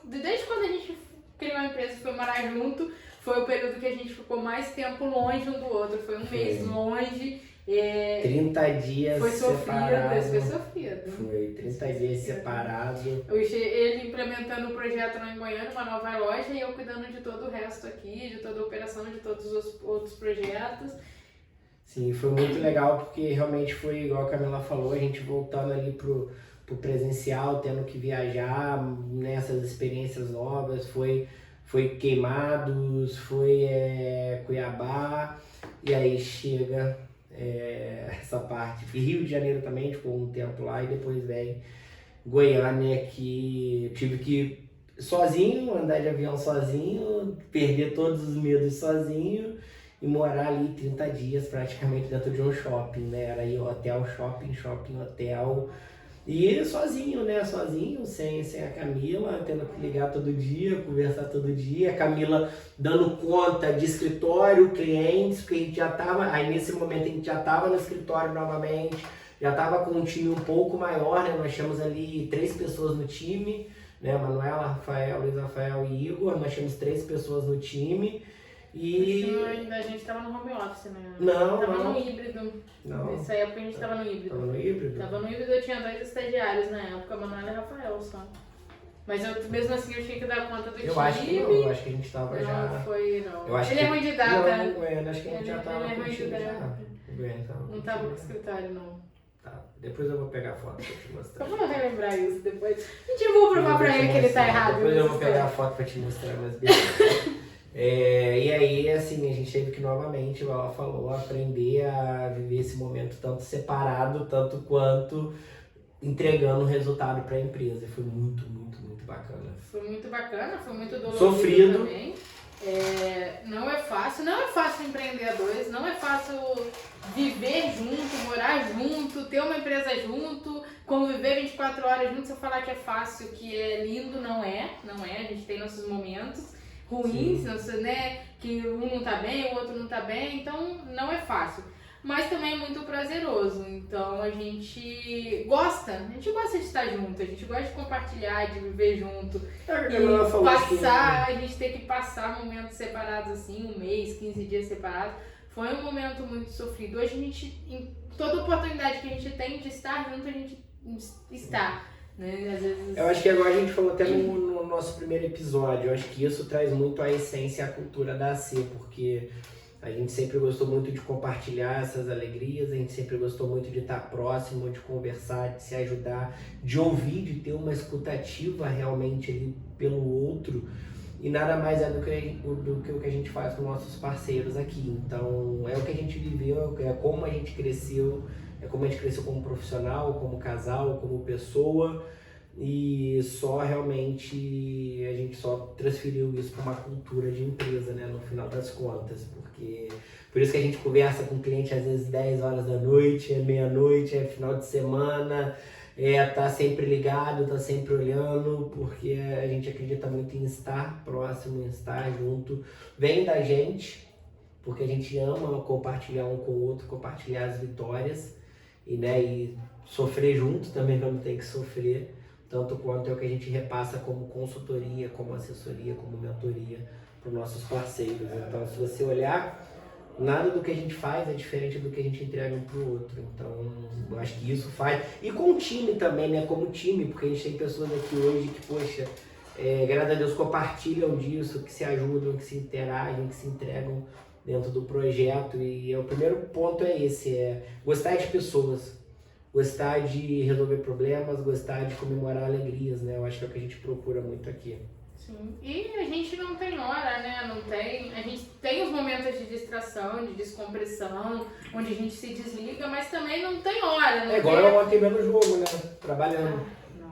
desde quando a gente criou a empresa e foi morar junto, foi o período que a gente ficou mais tempo longe um do outro. Foi um mês longe. 30 dias foi sofrido, separados. foi sofrido. Foi 30 dias separados. Ele implementando o projeto lá em Goiânia, uma nova loja, e eu cuidando de todo o resto aqui, de toda a operação, de todos os outros projetos. Sim, foi muito legal porque realmente foi igual a Camila falou, a gente voltando ali pro presencial, tendo que viajar nessas experiências novas, foi Queimados, foi Cuiabá, e aí chega essa parte. E Rio de Janeiro também, ficou um tempo lá, e depois vem Goiânia, que tive que sozinho, andar de avião sozinho, perder todos os medos sozinho e morar ali 30 dias praticamente dentro de um shopping, né? Era ir hotel, shopping, hotel. E sozinho, né? Sozinho, sem a Camila, tendo que ligar todo dia, conversar todo dia. A Camila dando conta de escritório, clientes, porque a gente já tava, aí nesse momento a gente já tava no escritório novamente, já tava com um time um pouco maior, né? Nós tínhamos ali 3 pessoas no time, né? Manuela, Rafael, Luiz Rafael e Igor, nós tínhamos 3 pessoas no time. E a gente tava no home office, né? Não, tava não. no híbrido. Não. Nessa época a gente tava no híbrido. Tava no híbrido? Tava no híbrido, eu tinha 2 estagiários na época, Manuela e Rafael só. Mas eu, mesmo assim eu tinha que dar conta do time. Eu acho que não, eu acho que a gente tava não, já. Não, foi não. Eu acho ele que... é ruim de data. Não, Goiânia, acho que a gente já tava ele é com ruim o de time data. já. Goiânia tava Não tava com escritório, não. Tá, depois eu vou pegar a foto pra te mostrar. Como eu vou relembrar isso depois? A gente vou provar pra ele que ele tá errado. Depois eu vou pegar a foto pra te mostrar, mas beleza. E aí, assim, a gente teve que novamente, igual ela falou, aprender a viver esse momento tanto separado, tanto quanto entregando resultado para a empresa. Foi muito, muito, muito bacana. Foi muito bacana, foi muito doloroso Sofrido. também. Não é fácil empreender a dois, não é fácil viver junto, morar junto, ter uma empresa junto, conviver 24 horas junto. Se eu falar que é fácil, que é lindo, não é, a gente tem nossos momentos ruins, né? Que um não tá bem, o outro não tá bem, então não é fácil. Mas também é muito prazeroso, então a gente gosta de estar junto, a gente gosta de compartilhar, de viver junto. A gente tem que passar momentos separados assim, um mês, 15 dias separados. Foi um momento muito sofrido. Hoje a gente, em toda oportunidade que a gente tem de estar junto, a gente está. Né? Às vezes... Eu acho que agora a gente falou até no nosso primeiro episódio, eu acho que isso traz muito a essência e a cultura da AC, porque a gente sempre gostou muito de compartilhar essas alegrias, a gente sempre gostou muito de estar próximo, de conversar, de se ajudar, de ouvir, de ter uma escutativa realmente ali pelo outro, e nada mais é do que o que a gente faz com nossos parceiros aqui. Então é o que a gente viveu, é como a gente cresceu, como profissional, como casal, como pessoa, e só realmente a gente só transferiu isso para uma cultura de empresa, né, no final das contas, porque por isso que a gente conversa com o cliente às vezes 10 horas da noite, é meia-noite, é final de semana, tá sempre ligado, tá sempre olhando, porque a gente acredita muito em estar próximo, em estar junto, vem da gente, porque a gente ama compartilhar um com o outro, compartilhar as vitórias, e sofrer junto também quando tem que sofrer, tanto quanto é o que a gente repassa como consultoria, como assessoria, como mentoria para os nossos parceiros. Então, se você olhar, nada do que a gente faz é diferente do que a gente entrega um para o outro. Então, eu acho que isso faz. E com o time também, né? Como time, porque a gente tem pessoas aqui hoje que, poxa, graças a Deus compartilham disso, que se ajudam, que se interagem, que se entregam dentro do projeto. E o primeiro ponto é esse, gostar de pessoas, gostar de resolver problemas, gostar de comemorar alegrias, né? Eu acho que é o que a gente procura muito aqui. Sim, e a gente não tem hora, né? A gente tem os momentos de distração, de descompressão, onde a gente se desliga, mas também não tem hora, né? Igual eu ontem vendo o jogo, né? Trabalhando. Não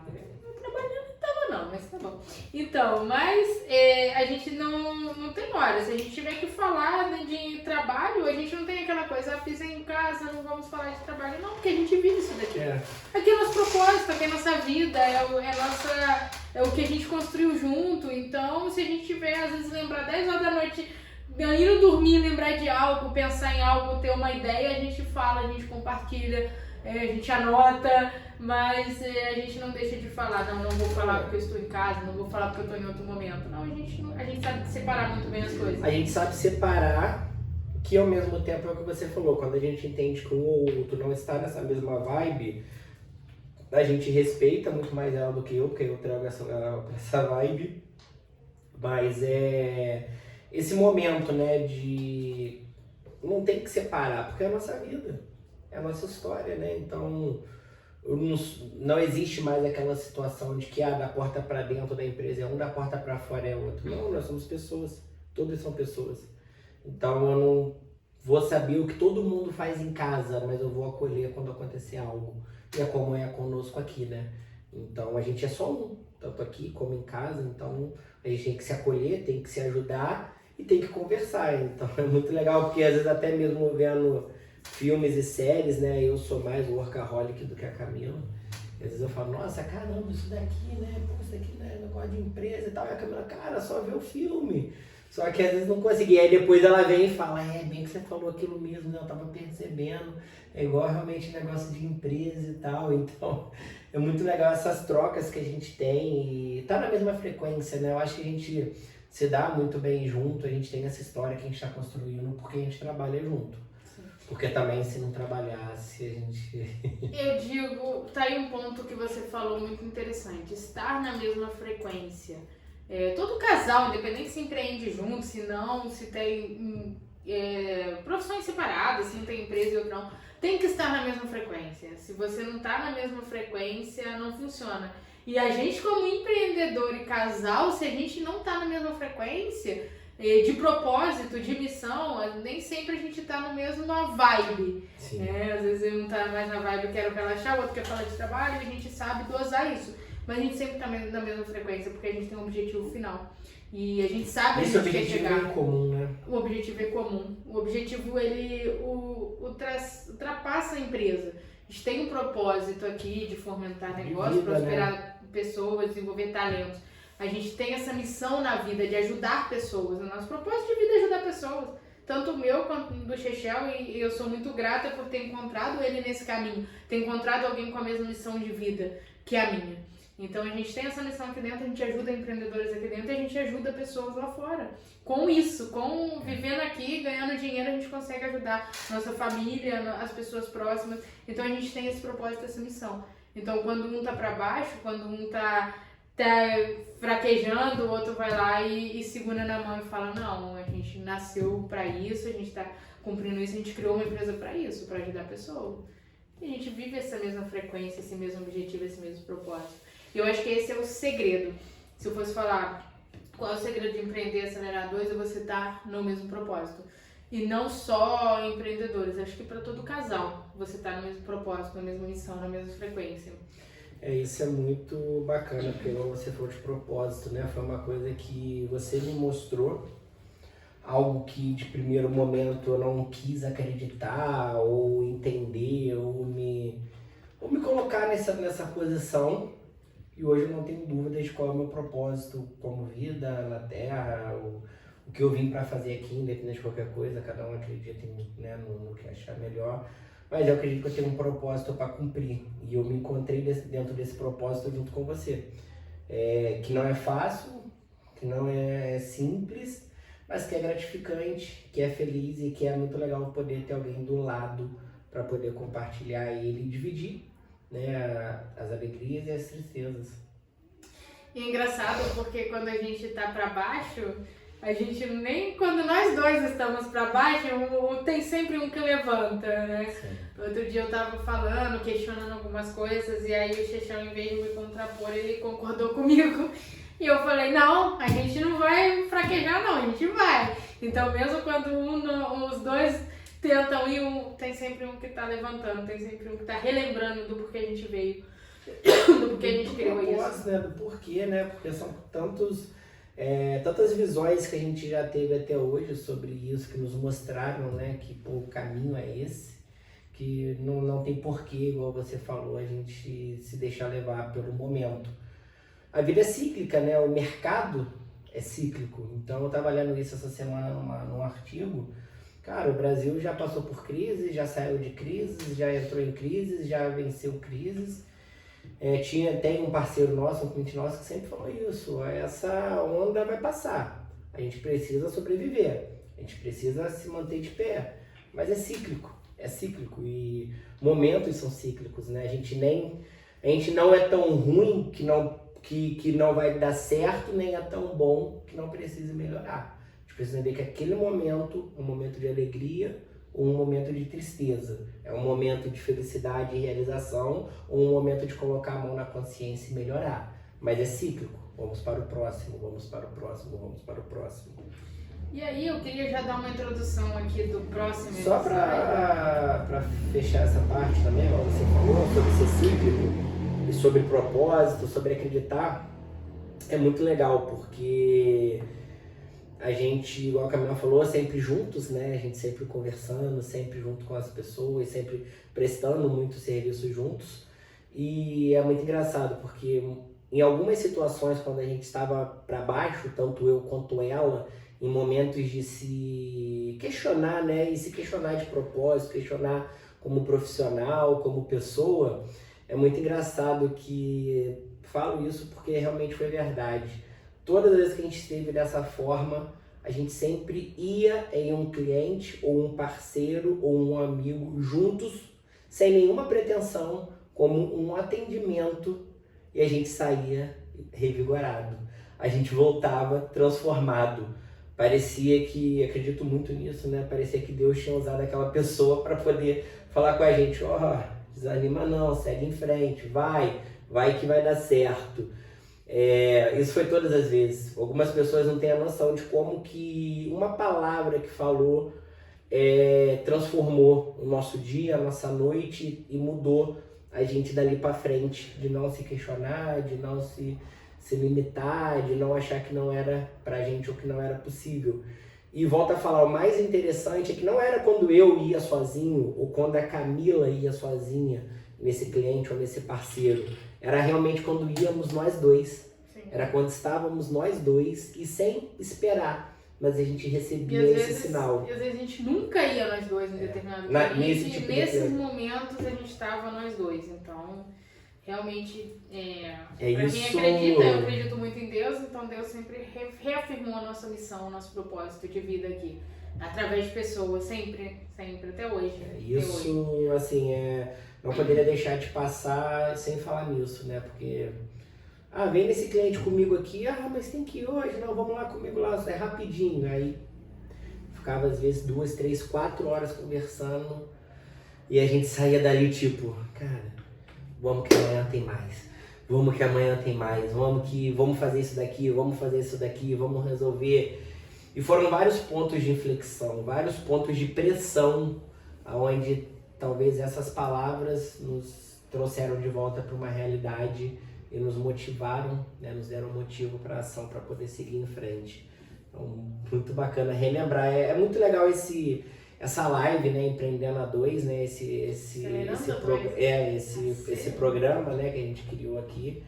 trabalhando não tava não, mas mas tá bom. Então, mas a gente não tem hora. Se a gente tiver que falar, né, de trabalho, a gente não tem aquela coisa, fiz em casa, não vamos falar de trabalho, não, porque a gente vive isso daqui. Aqui é nosso propósito, aqui é nossa vida, é o que a gente construiu junto. Então, se a gente tiver, às vezes, lembrar 10 horas da noite, indo dormir, lembrar de algo, pensar em algo, ter uma ideia, a gente fala, a gente compartilha, a gente anota, mas a gente não deixa de falar. Não vou falar porque eu estou em casa, não vou falar porque eu estou em outro momento. Não, a gente sabe separar muito bem as coisas. A gente sabe separar, que ao mesmo tempo é o que você falou, quando a gente entende que um ou outro não está nessa mesma vibe, a gente respeita muito mais ela do que eu, porque eu trago essa vibe, mas esse momento, né, de não tem que separar, porque é a nossa vida, é a nossa história, né, então não existe mais aquela situação de que da porta para dentro da empresa é um, da porta para fora é outro. Não, nós somos pessoas, todos são pessoas, então eu não vou saber o que todo mundo faz em casa, mas eu vou acolher quando acontecer algo, e é como é conosco aqui, né, então a gente é só um, tanto aqui como em casa, então a gente tem que se acolher, tem que se ajudar e tem que conversar. Então é muito legal, porque às vezes até mesmo vendo filmes e séries, né, eu sou mais workaholic do que a Camila. E às vezes eu falo, nossa, caramba, isso daqui, né, pô, isso daqui, né, negócio de empresa e tal. E a Camila, cara, só vê o filme. Só que às vezes não consegui. Aí depois ela vem e fala, bem que você falou aquilo mesmo, né, eu tava percebendo. É igual realmente negócio de empresa e tal. Então é muito legal essas trocas que a gente tem e tá na mesma frequência, né. Eu acho que a gente se dá muito bem junto, a gente tem essa história que a gente está construindo porque a gente trabalha junto. Sim. Porque também se não trabalhasse, a gente... Eu digo, tá aí um ponto que você falou muito interessante, estar na mesma frequência. Todo casal, independente se empreende junto, se não, se tem profissões separadas, se não tem empresa e outro não, tem que estar na mesma frequência. Se você não tá na mesma frequência, não funciona. E a gente, como empreendedor e casal, se a gente não tá na mesma frequência, de propósito, de missão, nem sempre a gente tá na mesma vibe. Às vezes um tá mais na vibe, eu quero relaxar, o outro quer falar de trabalho, e a gente sabe dosar isso. Mas a gente sempre tá na mesma frequência, porque a gente tem um objetivo final. E a gente sabe esse objetivo é comum, né? O objetivo é comum. O objetivo, ele ultrapassa a empresa. A gente tem um propósito aqui de fomentar negócios, prosperar pessoas, desenvolver talentos. A gente tem essa missão na vida de ajudar pessoas. O nosso propósito de vida é ajudar pessoas. Tanto o meu quanto do Chechel, e eu sou muito grata por ter encontrado ele nesse caminho. Ter encontrado alguém com a mesma missão de vida que a minha. Então a gente tem essa missão aqui dentro, a gente ajuda empreendedores aqui dentro e a gente ajuda pessoas lá fora. Com isso, com vivendo aqui, ganhando dinheiro, a gente consegue ajudar nossa família, as pessoas próximas. Então a gente tem esse propósito, essa missão. Então quando um tá pra baixo, quando um tá fraquejando, o outro vai lá e segura na mão e fala, não, a gente nasceu pra isso, a gente tá cumprindo isso, a gente criou uma empresa pra isso, pra ajudar pessoas. E a gente vive essa mesma frequência, esse mesmo objetivo, esse mesmo propósito. Eu acho que esse é o segredo. Se eu fosse falar qual é o segredo de empreender aceleradores, é você estar no mesmo propósito. E não só empreendedores, acho que para todo casal você está no mesmo propósito, na mesma missão, na mesma frequência. Isso é muito bacana, porque como você falou de propósito, né? Foi uma coisa que você me mostrou, algo que de primeiro momento eu não quis acreditar, ou entender, ou me colocar nessa posição. E hoje eu não tenho dúvidas de qual é o meu propósito como vida na Terra, o que eu vim para fazer aqui, independente de qualquer coisa, cada um acredita né, no que achar melhor. Mas eu acredito que eu tenho um propósito para cumprir. E eu me encontrei dentro desse propósito junto com você. Que não é fácil, que não é simples, mas que é gratificante, que é feliz e que é muito legal poder ter alguém do lado para poder compartilhar ele e dividir, né, as alegrias e as tristezas. E é engraçado porque quando a gente tá para baixo, a gente nem quando nós dois estamos para baixo, tem sempre um que levanta, né? Sim. Outro dia eu tava falando, questionando algumas coisas, e aí o Chechão, em vez de me contrapor, ele concordou comigo. E eu falei, não, a gente não vai fraquejar não, a gente vai. Então mesmo quando os dois tentam ir, tem sempre um que tá levantando, tem sempre um que tá relembrando do porquê a gente veio. do porquê a gente Do criou isso. propósito, né? Do porquê, né? Porque são tantas visões que a gente já teve até hoje sobre isso, que nos mostraram, né? Que pô, o caminho é esse, que não tem porquê, igual você falou, a gente se deixar levar pelo momento. A vida é cíclica, né? O mercado é cíclico. Então eu estava lendo isso essa semana num artigo. Cara, o Brasil já passou por crises, já saiu de crises, já entrou em crises, já venceu crises. Tem um parceiro nosso, um cliente nosso, que sempre falou isso. Essa onda vai passar. A gente precisa sobreviver. A gente precisa se manter de pé. Mas é cíclico. É cíclico. E momentos são cíclicos, né? A gente não é tão ruim que não vai dar certo, nem é tão bom que não precisa melhorar. A gente precisa ver que aquele momento, um momento de alegria ou um momento de tristeza, é um momento de felicidade e realização ou um momento de colocar a mão na consciência e melhorar. Mas é cíclico. Vamos para o próximo, vamos para o próximo, vamos para o próximo. E aí eu queria já dar uma introdução aqui do próximo Só para fechar essa parte também, ó, você falou sobre ser cíclico e sobre propósito, sobre acreditar, é muito legal, porque a gente, igual a Camila falou, sempre juntos, né? A gente sempre conversando, sempre junto com as pessoas, sempre prestando muito serviço juntos. E é muito engraçado, porque em algumas situações, quando a gente estava para baixo, tanto eu quanto ela, em momentos de se questionar, né? E se questionar de propósito, questionar como profissional, como pessoa, é muito engraçado que falo isso porque realmente foi verdade. Todas as vezes que a gente esteve dessa forma, a gente sempre ia em um cliente ou um parceiro ou um amigo juntos, sem nenhuma pretensão, como um atendimento, e a gente saía revigorado. A gente voltava transformado. Parecia que, acredito muito nisso, né? Parecia que Deus tinha usado aquela pessoa para poder falar com a gente, desanima não, segue em frente, vai que vai dar certo. Isso foi todas as vezes. Algumas pessoas não têm a noção de como que uma palavra que falou transformou o nosso dia, a nossa noite e mudou a gente dali para frente, de não se questionar, de não se limitar, de não achar que não era pra gente ou que não era possível. E volto a falar, o mais interessante é que não era quando eu ia sozinho ou quando a Camila ia sozinha nesse cliente ou nesse parceiro. Era realmente quando íamos nós dois. Sim. Era quando estávamos nós dois e sem esperar, mas a gente recebia esse sinal. E às vezes a gente nunca ia nós dois em determinado momento. Nesses momentos a gente estava nós dois. Então, realmente, pra isso. quem acredita, eu acredito muito em Deus, então Deus sempre reafirmou a nossa missão, o nosso propósito de vida aqui. Através de pessoas, sempre, até hoje. Isso, assim, não poderia deixar de passar sem falar nisso, né? Porque, vem nesse cliente comigo aqui, mas tem que ir hoje, não, vamos lá comigo lá, é rapidinho. Aí ficava às vezes 2, 3, 4 horas conversando e a gente saía dali tipo, cara, vamos que amanhã tem mais. Vamos que amanhã tem mais. Vamos fazer isso daqui, vamos resolver. E foram vários pontos de inflexão, vários pontos de pressão, onde talvez essas palavras nos trouxeram de volta para uma realidade e nos motivaram, né, nos deram motivo para ação, para poder seguir em frente. Então, muito bacana relembrar. É muito legal essa live, né, Empreendendo a 2, né, esse programa, né, que a gente criou aqui,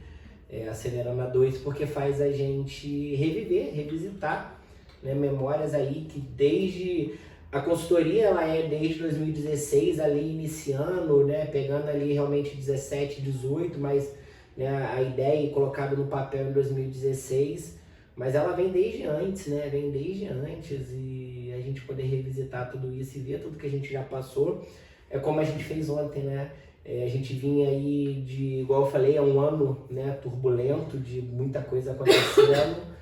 Acelerando a 2, porque faz a gente revisitar, né, memórias aí que desde a consultoria, ela desde 2016 ali iniciando, né, pegando ali realmente 17, 18, mas, né, a ideia colocada no papel em 2016, mas ela vem desde antes, né, e a gente poder revisitar tudo isso e ver tudo que a gente já passou, é como a gente fez ontem, né, a gente vinha aí igual eu falei, um ano, né, turbulento, de muita coisa acontecendo,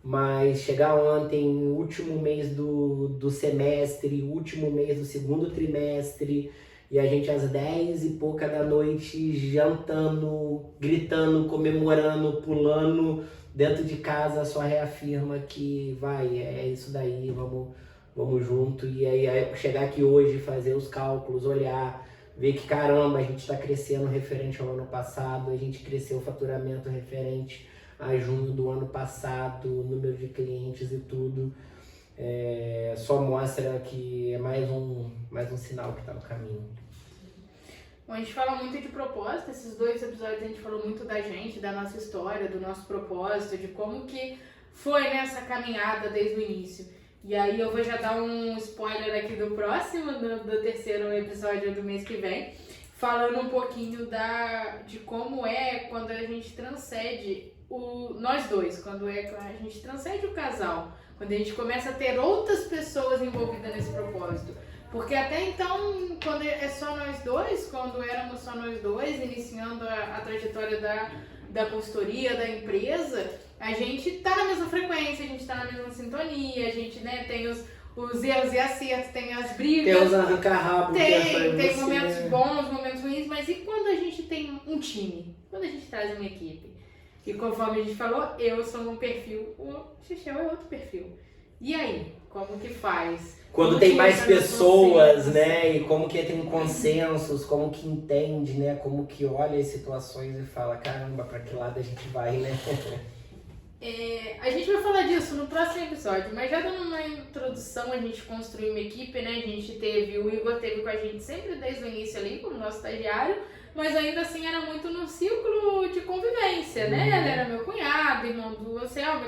mas chegar ontem, último mês do semestre, último mês do segundo trimestre, e a gente às 10 e pouca da noite jantando, gritando, comemorando, pulando dentro de casa, só reafirma que é isso daí, vamos junto. E aí chegar aqui hoje, fazer os cálculos, olhar, ver que, caramba, a gente está crescendo referente ao ano passado, a gente cresceu o faturamento referente a junho do ano passado, o número de clientes e tudo. Só mostra que é mais um sinal que está no caminho. Bom, a gente fala muito de propósito, esses 2 episódios a gente falou muito da gente, da nossa história, do nosso propósito, de como que foi nessa caminhada desde o início. E aí eu vou já dar um spoiler aqui do próximo, do terceiro episódio do mês que vem, falando um pouquinho de como é quando a gente transcende nós dois, quando a gente transcende o casal, quando a gente começa a ter outras pessoas envolvidas nesse propósito. Porque até então, quando é só nós dois, quando éramos só nós dois, iniciando a trajetória da consultoria, da empresa, a gente tá na mesma frequência, a gente tá na mesma sintonia, a gente, né, tem os erros e acertos, tem as brigas. Tem os arranca-rabo. Tem momentos bons, momentos ruins, mas e quando a gente tem um time? Quando a gente traz uma equipe? E conforme a gente falou, eu sou um perfil, o Chechel é outro perfil. E aí, como que faz? Quando tem mais pessoas, né, e como que tem consensos, como que entende, né, como que olha as situações e fala, caramba, pra que lado a gente vai, né? A gente vai falar disso no próximo episódio, mas já dando uma introdução, a gente construiu uma equipe, né, o Igor teve com a gente sempre desde o início ali, como nosso estagiário, mas ainda assim era muito no círculo de convivência, né, ele era meu cunhado, irmão do Anselmo,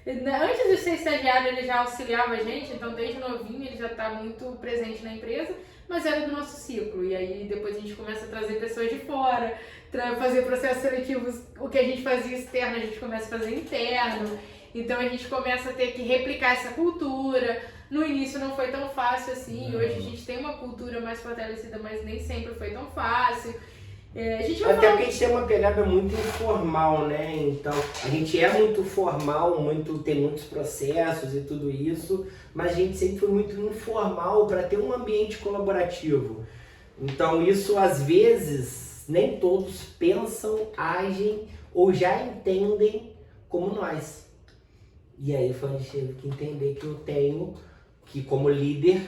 antes de ser estagiário ele já auxiliava a gente, então desde novinho ele já está muito presente na empresa, mas era do nosso ciclo. E aí depois a gente começa a trazer pessoas de fora, fazer processos seletivos, o que a gente fazia externo a gente começa a fazer interno. Então a gente começa a ter que replicar essa cultura. No início não foi tão fácil assim, hoje a gente tem uma cultura mais fortalecida, mas nem sempre foi tão fácil. Até porque a gente tem uma pegada muito informal, né? Então, a gente é muito formal, tem muitos processos e tudo isso, mas a gente sempre foi muito informal para ter um ambiente colaborativo. Então, isso às vezes nem todos pensam, agem ou já entendem como nós. E aí foi onde a gente teve que entender que eu tenho que, como líder,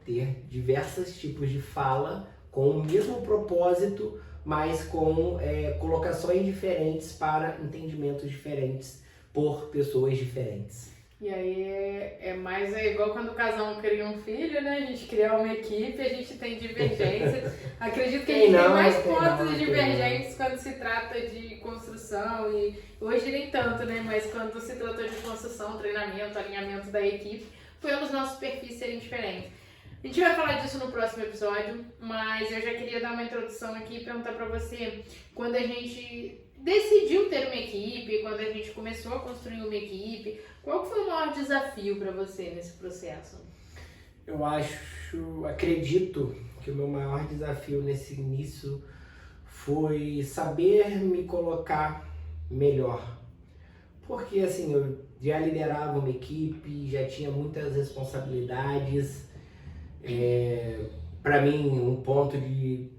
ter diversos tipos de fala com o mesmo propósito, mas com colocações diferentes para entendimentos diferentes por pessoas diferentes. E aí é igual quando o casal cria um filho, né? A gente cria uma equipe, a gente tem divergências. Acredito que a gente tem mais pontos divergentes quando se trata de construção e hoje nem tanto, né? Mas quando se tratou de construção, treinamento, alinhamento da equipe, foi os nossos perfis serem diferentes. A gente vai falar disso no próximo episódio, mas eu já queria dar uma introdução aqui e perguntar pra você, quando a gente decidiu ter uma equipe, quando a gente começou a construir uma equipe, qual foi o maior desafio pra você nesse processo? Acredito que o meu maior desafio nesse início foi saber me colocar melhor. Porque assim, eu já liderava uma equipe, já tinha muitas responsabilidades. Para mim, um ponto que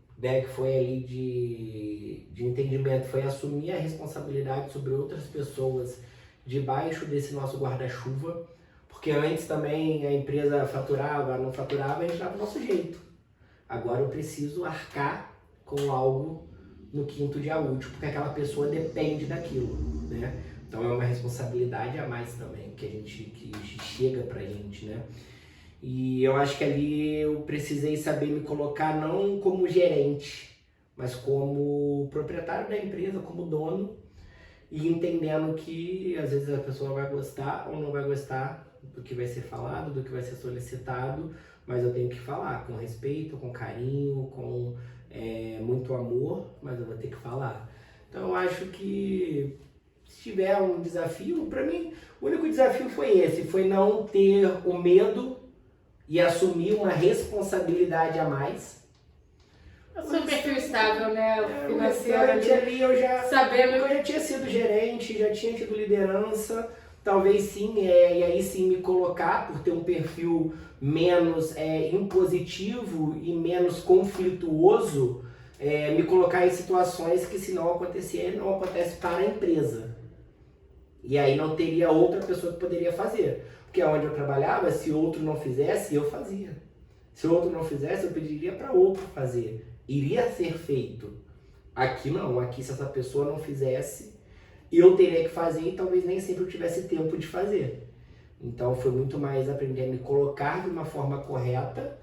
foi ali de entendimento foi assumir a responsabilidade sobre outras pessoas debaixo desse nosso guarda-chuva, porque antes também a empresa faturava, não faturava, a gente dava do nosso jeito. Agora eu preciso arcar com algo no quinto dia útil, porque aquela pessoa depende daquilo, né? Então é uma responsabilidade a mais também que chega pra gente, né? E eu acho que ali eu precisei saber me colocar não como gerente, mas como proprietário da empresa, como dono, e entendendo que às vezes a pessoa vai gostar ou não vai gostar do que vai ser falado, do que vai ser solicitado, mas eu tenho que falar com respeito, com carinho, com muito amor, mas eu vou ter que falar. Então eu acho que se tiver um desafio, para mim o único desafio foi esse, foi não ter o medo e assumir uma responsabilidade a mais. Eu sou um perfil estável, né? Financeiro ali, eu já tinha sido gerente, já tinha tido liderança, talvez sim, e aí sim me colocar, por ter um perfil menos impositivo e menos conflituoso, me colocar em situações que se não acontecer, não acontece para a empresa. E aí não teria outra pessoa que poderia fazer. Porque onde eu trabalhava, se outro não fizesse, eu fazia. Se outro não fizesse, eu pediria para outro fazer. iria ser feito. Aqui não, aqui se essa pessoa não fizesse, eu teria que fazer e talvez nem sempre eu tivesse tempo de fazer. Então foi muito mais aprender a me colocar de uma forma correta,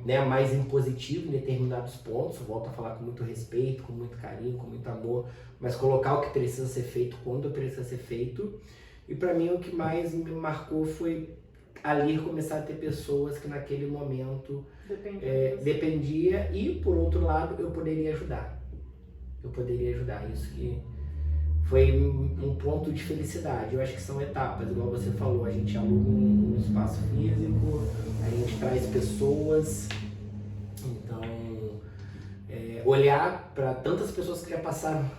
né, mais impositivo em determinados pontos, volto a falar com muito respeito, com muito carinho, com muito amor, mas colocar o que precisa ser feito quando precisa ser feito. E para mim o que mais me marcou foi ali começar a ter pessoas que naquele momento dependia e por outro lado eu poderia ajudar. Isso que foi um ponto de felicidade. Eu acho que são etapas, igual você falou, a gente aluga um espaço físico, a gente traz pessoas, então olhar para tantas pessoas que já passaram,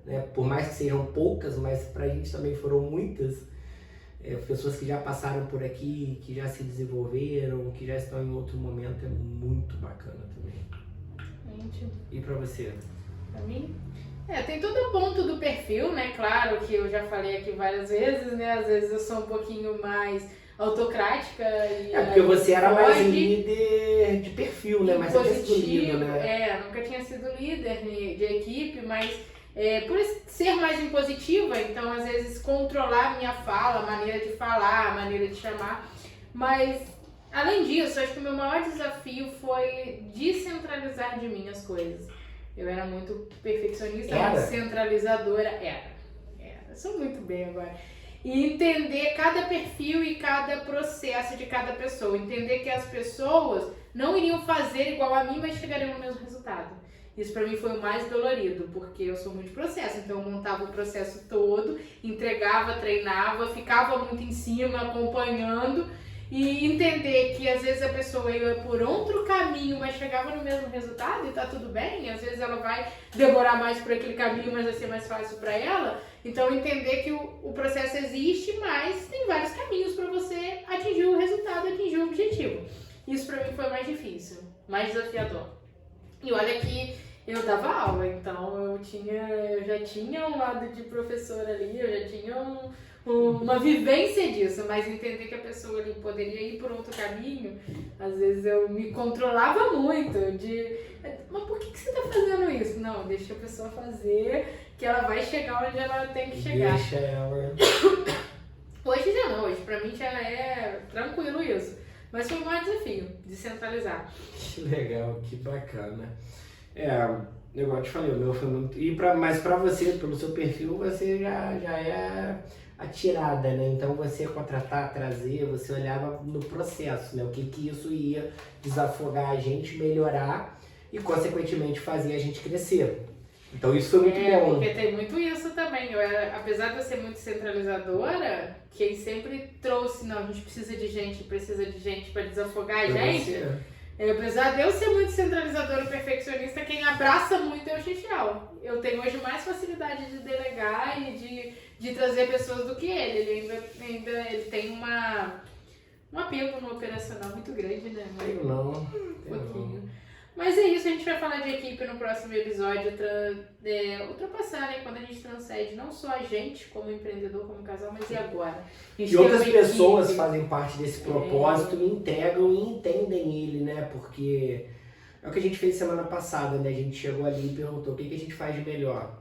né, por mais que sejam poucas, mas pra gente também foram muitas, pessoas que já passaram por aqui, que já se desenvolveram, que já estão em outro momento, é muito bacana também. Gente. E pra você? Pra mim? Tem todo o ponto do perfil, né? Claro que eu já falei aqui várias vezes, né? Às vezes eu sou um pouquinho mais autocrática e porque você era mais líder de perfil, né? Mas positivo, né? Nunca tinha sido líder de equipe, mas por ser mais impositiva, então às vezes controlar a minha fala, a maneira de falar, a maneira de chamar, mas além disso, acho que o meu maior desafio foi descentralizar de mim as coisas. Eu era muito perfeccionista, muito centralizadora. Eu sou muito bem agora. E entender cada perfil e cada processo de cada pessoa. Entender que as pessoas não iriam fazer igual a mim, mas chegariam no mesmo resultado. Isso pra mim foi o mais dolorido, porque eu sou muito de processo. Então eu montava o processo todo, entregava, treinava, ficava muito em cima, acompanhando. E entender que às vezes a pessoa ia por outro caminho, mas chegava no mesmo resultado e tá tudo bem. E às vezes ela vai demorar mais por aquele caminho, mas vai ser mais fácil para ela. Então entender que o processo existe, mas tem vários caminhos para você atingir o resultado, atingir o objetivo. Isso para mim foi mais difícil, mais desafiador. E olha que eu dava aula, então eu já tinha um lado de professora ali, eu já tinha uma vivência disso, mas entender que a pessoa ali poderia ir por outro caminho, às vezes eu me controlava muito, mas por que você tá fazendo isso? Não, deixa a pessoa fazer, que ela vai chegar onde ela tem que chegar. Deixa ela. Hoje já não, hoje pra mim já é tranquilo isso, mas foi um maior desafio, descentralizar. Que legal, que bacana. Igual eu te falei, o meu foi muito... Mas pra você, pelo seu perfil, você já é atirada, né? Então você contratar, trazer, você olhava no processo, né? O que isso ia desafogar a gente, melhorar e, consequentemente, fazer a gente crescer. Então isso foi muito bom. Porque tem muito isso também. Apesar de eu ser muito centralizadora, quem sempre trouxe, não, a gente precisa de gente para desafogar a gente. Apesar de eu ser muito centralizadora e perfeccionista, quem abraça muito é o Xixiao. Eu tenho hoje mais facilidade de delegar e de trazer pessoas do que ele. Ele tem um apego no operacional muito grande, né? Tenho não. Um pouquinho. Mas é isso, a gente vai falar de equipe no próximo episódio, ultrapassar, né? Quando a gente transcende não só a gente como empreendedor, como casal, mas e agora? E outras pessoas fazem parte desse propósito e entregam e entendem ele, né? Porque é o que a gente fez semana passada, né? A gente chegou ali e perguntou o que a gente faz de melhor.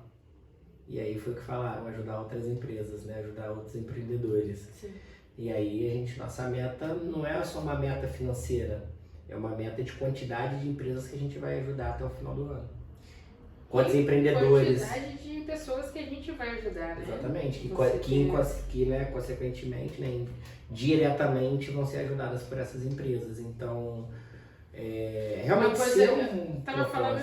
E aí foi o que falaram, ajudar outras empresas, né? Ajudar outros empreendedores. Sim. E aí nossa meta não é só uma meta financeira. É uma meta de quantidade de empresas que a gente vai ajudar até o final do ano. Quantos empreendedores? Quantidade de pessoas que a gente vai ajudar, né? Exatamente. Que né, consequentemente, né, diretamente vão ser ajudadas por essas empresas. Então, realmente eu tava falando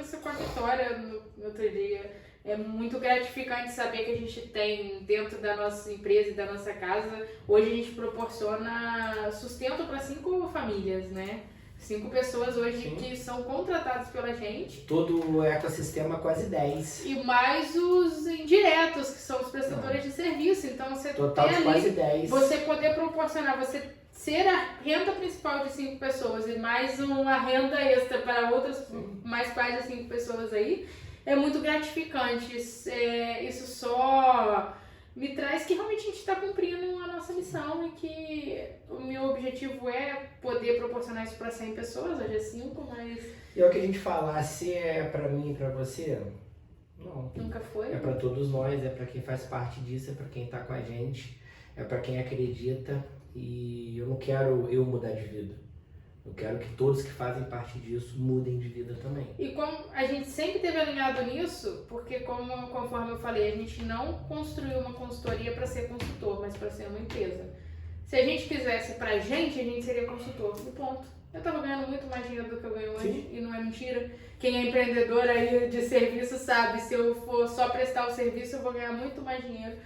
isso com a Vitória no outro dia. É muito gratificante saber que a gente tem dentro da nossa empresa e da nossa casa, hoje a gente proporciona sustento para 5 famílias, né? 5 pessoas hoje Sim. que são contratadas pela gente. Todo o ecossistema quase 10. E mais os indiretos, que são os prestadores de serviço. Então você Total tem de ali, quase 10. você poder proporcionar, você ser a renda principal de 5 pessoas e mais uma renda extra para outras, mais quase 5 pessoas aí. É muito gratificante, isso só me traz que realmente a gente está cumprindo a nossa missão e que o meu objetivo é poder proporcionar isso para 100 pessoas, hoje é 5, mas... E é o que a gente falar, se é pra mim e pra você, não. Nunca foi. É pra todos nós, é pra quem faz parte disso, é pra quem tá com a gente, é pra quem acredita, e eu não quero eu mudar de vida. Eu quero que todos que fazem parte disso mudem de vida também. E como a gente sempre teve alinhado nisso, porque conforme eu falei, a gente não construiu uma consultoria para ser consultor, mas para ser uma empresa. Se a gente fizesse pra gente, a gente seria consultor. E ponto. Eu tava ganhando muito mais dinheiro do que eu ganho hoje. Sim. E não é mentira. Quem é empreendedor aí de serviço sabe, se eu for só prestar o serviço, eu vou ganhar muito mais dinheiro.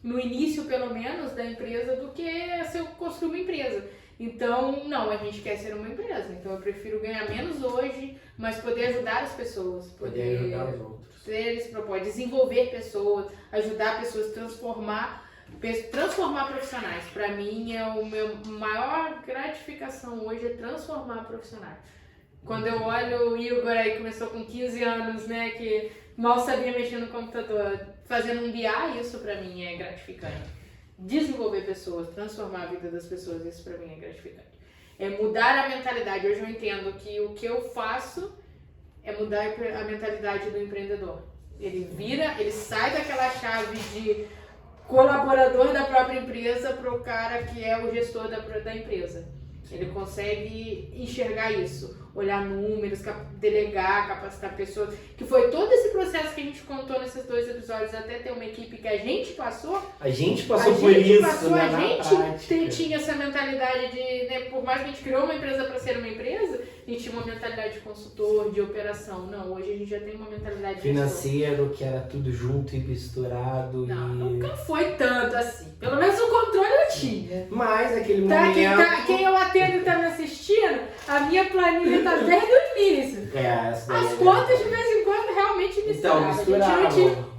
No início, pelo menos, da empresa, do que se eu construir uma empresa. Então, não, a gente quer ser uma empresa. Então, eu prefiro ganhar menos hoje, mas poder ajudar as pessoas. Poder ajudar os outros. Ter esse propósito, desenvolver pessoas, ajudar pessoas, transformar profissionais. Para mim, o meu maior gratificação hoje é transformar profissionais. Quando eu olho o Igor aí, começou com 15 anos, né, que mal sabia mexer no computador, fazendo um BI, isso para mim é gratificante. Desenvolver pessoas, transformar a vida das pessoas, isso pra mim é gratificante. É mudar a mentalidade. Hoje eu entendo que o que eu faço é mudar a mentalidade do empreendedor. Ele sai daquela chave de colaborador da própria empresa para o cara que é o gestor da empresa. Ele consegue enxergar isso, olhar números, delegar, capacitar pessoas, que foi todo esse processo que a gente contou nesses 2 episódios, até ter uma equipe que a gente passou. A gente passou por isso, né, a gente tinha essa mentalidade de, né, por mais que a gente criou uma empresa para ser uma empresa, a gente tinha uma mentalidade de consultor, de operação. Não, hoje a gente já tem uma mentalidade financeiro, que era tudo junto e misturado. Não, nunca foi tanto assim. Pelo menos o controle eu tinha. Mas aquele momento... Quem eu atendo e tá me assistindo, a minha planilha tá desde o início. As contas de vez em quando realmente misturavam.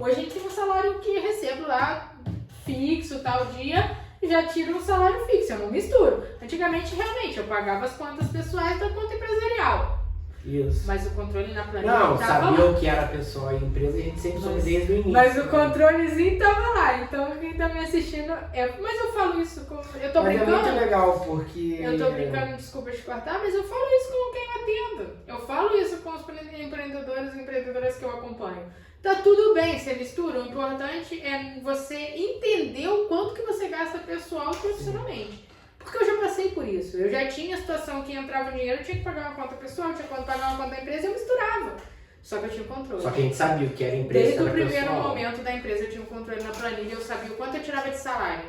Hoje a gente tem um salário que eu recebo lá fixo, tal dia, e já tiro um salário fixo, eu não misturo. Antigamente, realmente, eu pagava as contas pessoais da conta empresarial. Isso. Mas o controle na planilha não, tava sabia lá. O que era pessoa e empresa, a gente sempre soube desde o início. Mas o controlezinho tava lá, então quem tá me assistindo... Mas eu falo isso com... Eu tô brincando. É muito legal, porque... Eu tô brincando, desculpa te cortar, mas eu falo isso com quem eu atendo. Eu falo isso com os empreendedores e empreendedoras que eu acompanho. Tá tudo bem, você mistura. O importante é você entender o quanto que você gasta pessoal e profissionalmente. Porque eu já passei por isso. Eu já tinha a situação que entrava dinheiro, eu tinha que pagar uma conta pessoal, eu tinha que pagar uma conta da empresa e eu misturava. Só que eu tinha controle. Só que a gente sabia o que era empresa. Desde o primeiro momento da empresa eu tinha um controle na planilha, eu sabia o quanto eu tirava de salário.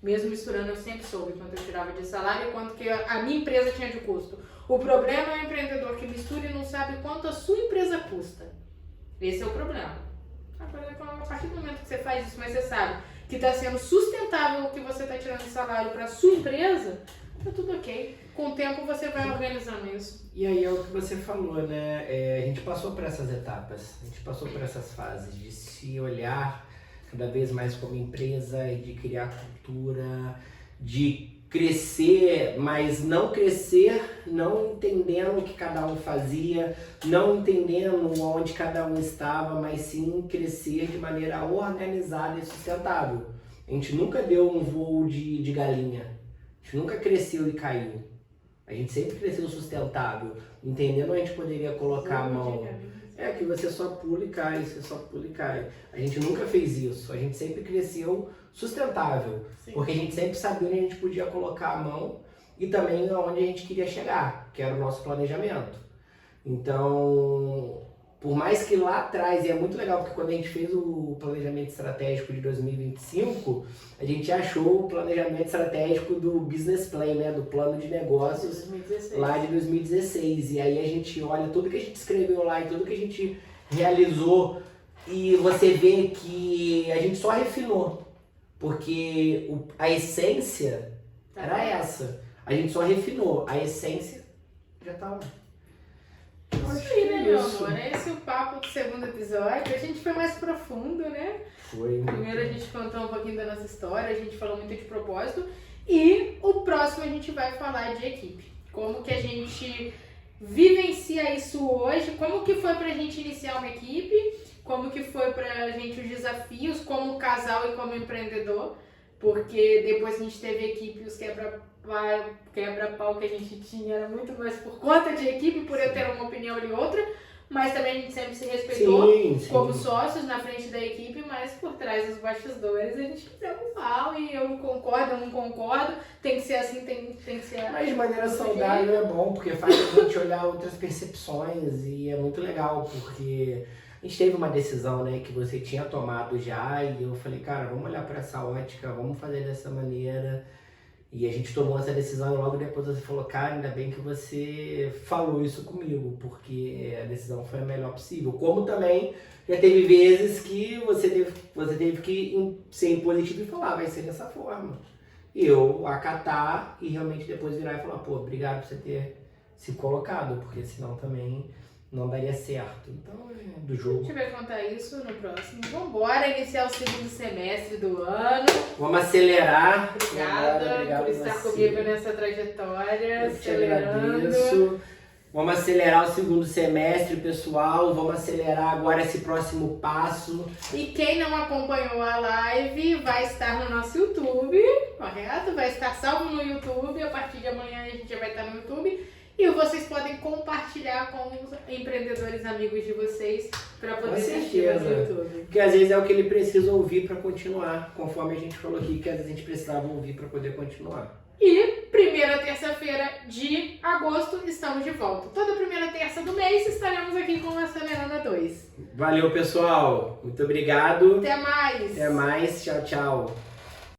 Mesmo misturando, eu sempre soube quanto eu tirava de salário e quanto que a minha empresa tinha de custo. O problema é o empreendedor que mistura e não sabe quanto a sua empresa custa. Esse é o problema. Agora, a partir do momento que você faz isso, mas você sabe que está sendo sustentável o que você está tirando de salário para a sua empresa, tá tudo ok. Com o tempo você vai organizando isso. E aí é o que você falou, né? A gente passou por essas etapas, a gente passou por essas fases de se olhar cada vez mais como empresa e de criar cultura, de crescer, mas não crescer não entendendo o que cada um fazia, não entendendo onde cada um estava, mas sim crescer de maneira organizada e sustentável. A gente nunca deu um voo de galinha, a gente nunca cresceu e caiu. A gente sempre cresceu sustentável, entendendo onde a gente poderia colocar a mão. É que você só pula e cai, você só pula e cai. A gente nunca fez isso, a gente sempre cresceu sustentável, sim, porque a gente sempre sabia onde a gente podia colocar a mão e também onde a gente queria chegar, que era o nosso planejamento. Então, por mais que lá atrás, e é muito legal porque quando a gente fez o planejamento estratégico de 2025, a gente achou o planejamento estratégico do business plan, né, do plano de negócios 2016. Lá de 2016. E aí a gente olha tudo que a gente escreveu lá e tudo que a gente realizou e você vê que a gente só refinou, porque a essência era essa. A gente só refinou, a essência já tá lá. Isso aí, né, meu amor? Esse é o papo do segundo episódio. A gente foi mais profundo, né? Foi. Primeiro a gente contou um pouquinho da nossa história, a gente falou muito de propósito. E o próximo a gente vai falar de equipe. Como que a gente vivencia isso hoje, como que foi pra gente iniciar uma equipe, como que foi pra gente os desafios como casal e como empreendedor, porque depois a gente teve equipe, os quebra-pau que a gente tinha era muito mais por conta de equipe, por eu ter uma opinião e outra, mas também a gente sempre se respeitou como sócios na frente da equipe, mas por trás dos bastidores a gente deu um pau e eu concordo, eu não concordo, tem que ser assim, tem que ser... Mas de maneira saudável é bom, porque faz a gente olhar outras percepções e é muito legal, porque a gente teve uma decisão, né, que você tinha tomado já e eu falei, cara, vamos olhar para essa ótica, vamos fazer dessa maneira. E a gente tomou essa decisão e logo depois você falou, cara, ainda bem que você falou isso comigo, porque a decisão foi a melhor possível. Como também já teve vezes que você teve que ser impositivo e falar, vai ser dessa forma. E eu acatar e realmente depois virar e falar, pô, obrigado por você ter se colocado, porque senão também não daria certo. Então é do jogo. A gente vai contar isso no próximo. Vambora iniciar o segundo semestre do ano. Vamos acelerar. Obrigada por estar comigo nessa trajetória. Eu te agradeço. Vamos acelerar o segundo semestre, pessoal. Vamos acelerar agora esse próximo passo. E quem não acompanhou a live vai estar no nosso YouTube, correto? Vai estar salvo no YouTube. A partir de amanhã a gente já vai estar no YouTube. E vocês podem compartilhar com os empreendedores amigos de vocês para poder assistir no YouTube. Porque às vezes é o que ele precisa ouvir para continuar, conforme a gente falou aqui, que às vezes a gente precisava ouvir para poder continuar. E primeira terça-feira de agosto estamos de volta. Toda primeira terça do mês estaremos aqui com o Acelerando 2. Valeu, pessoal. Muito obrigado. Até mais. Até mais. Tchau, tchau.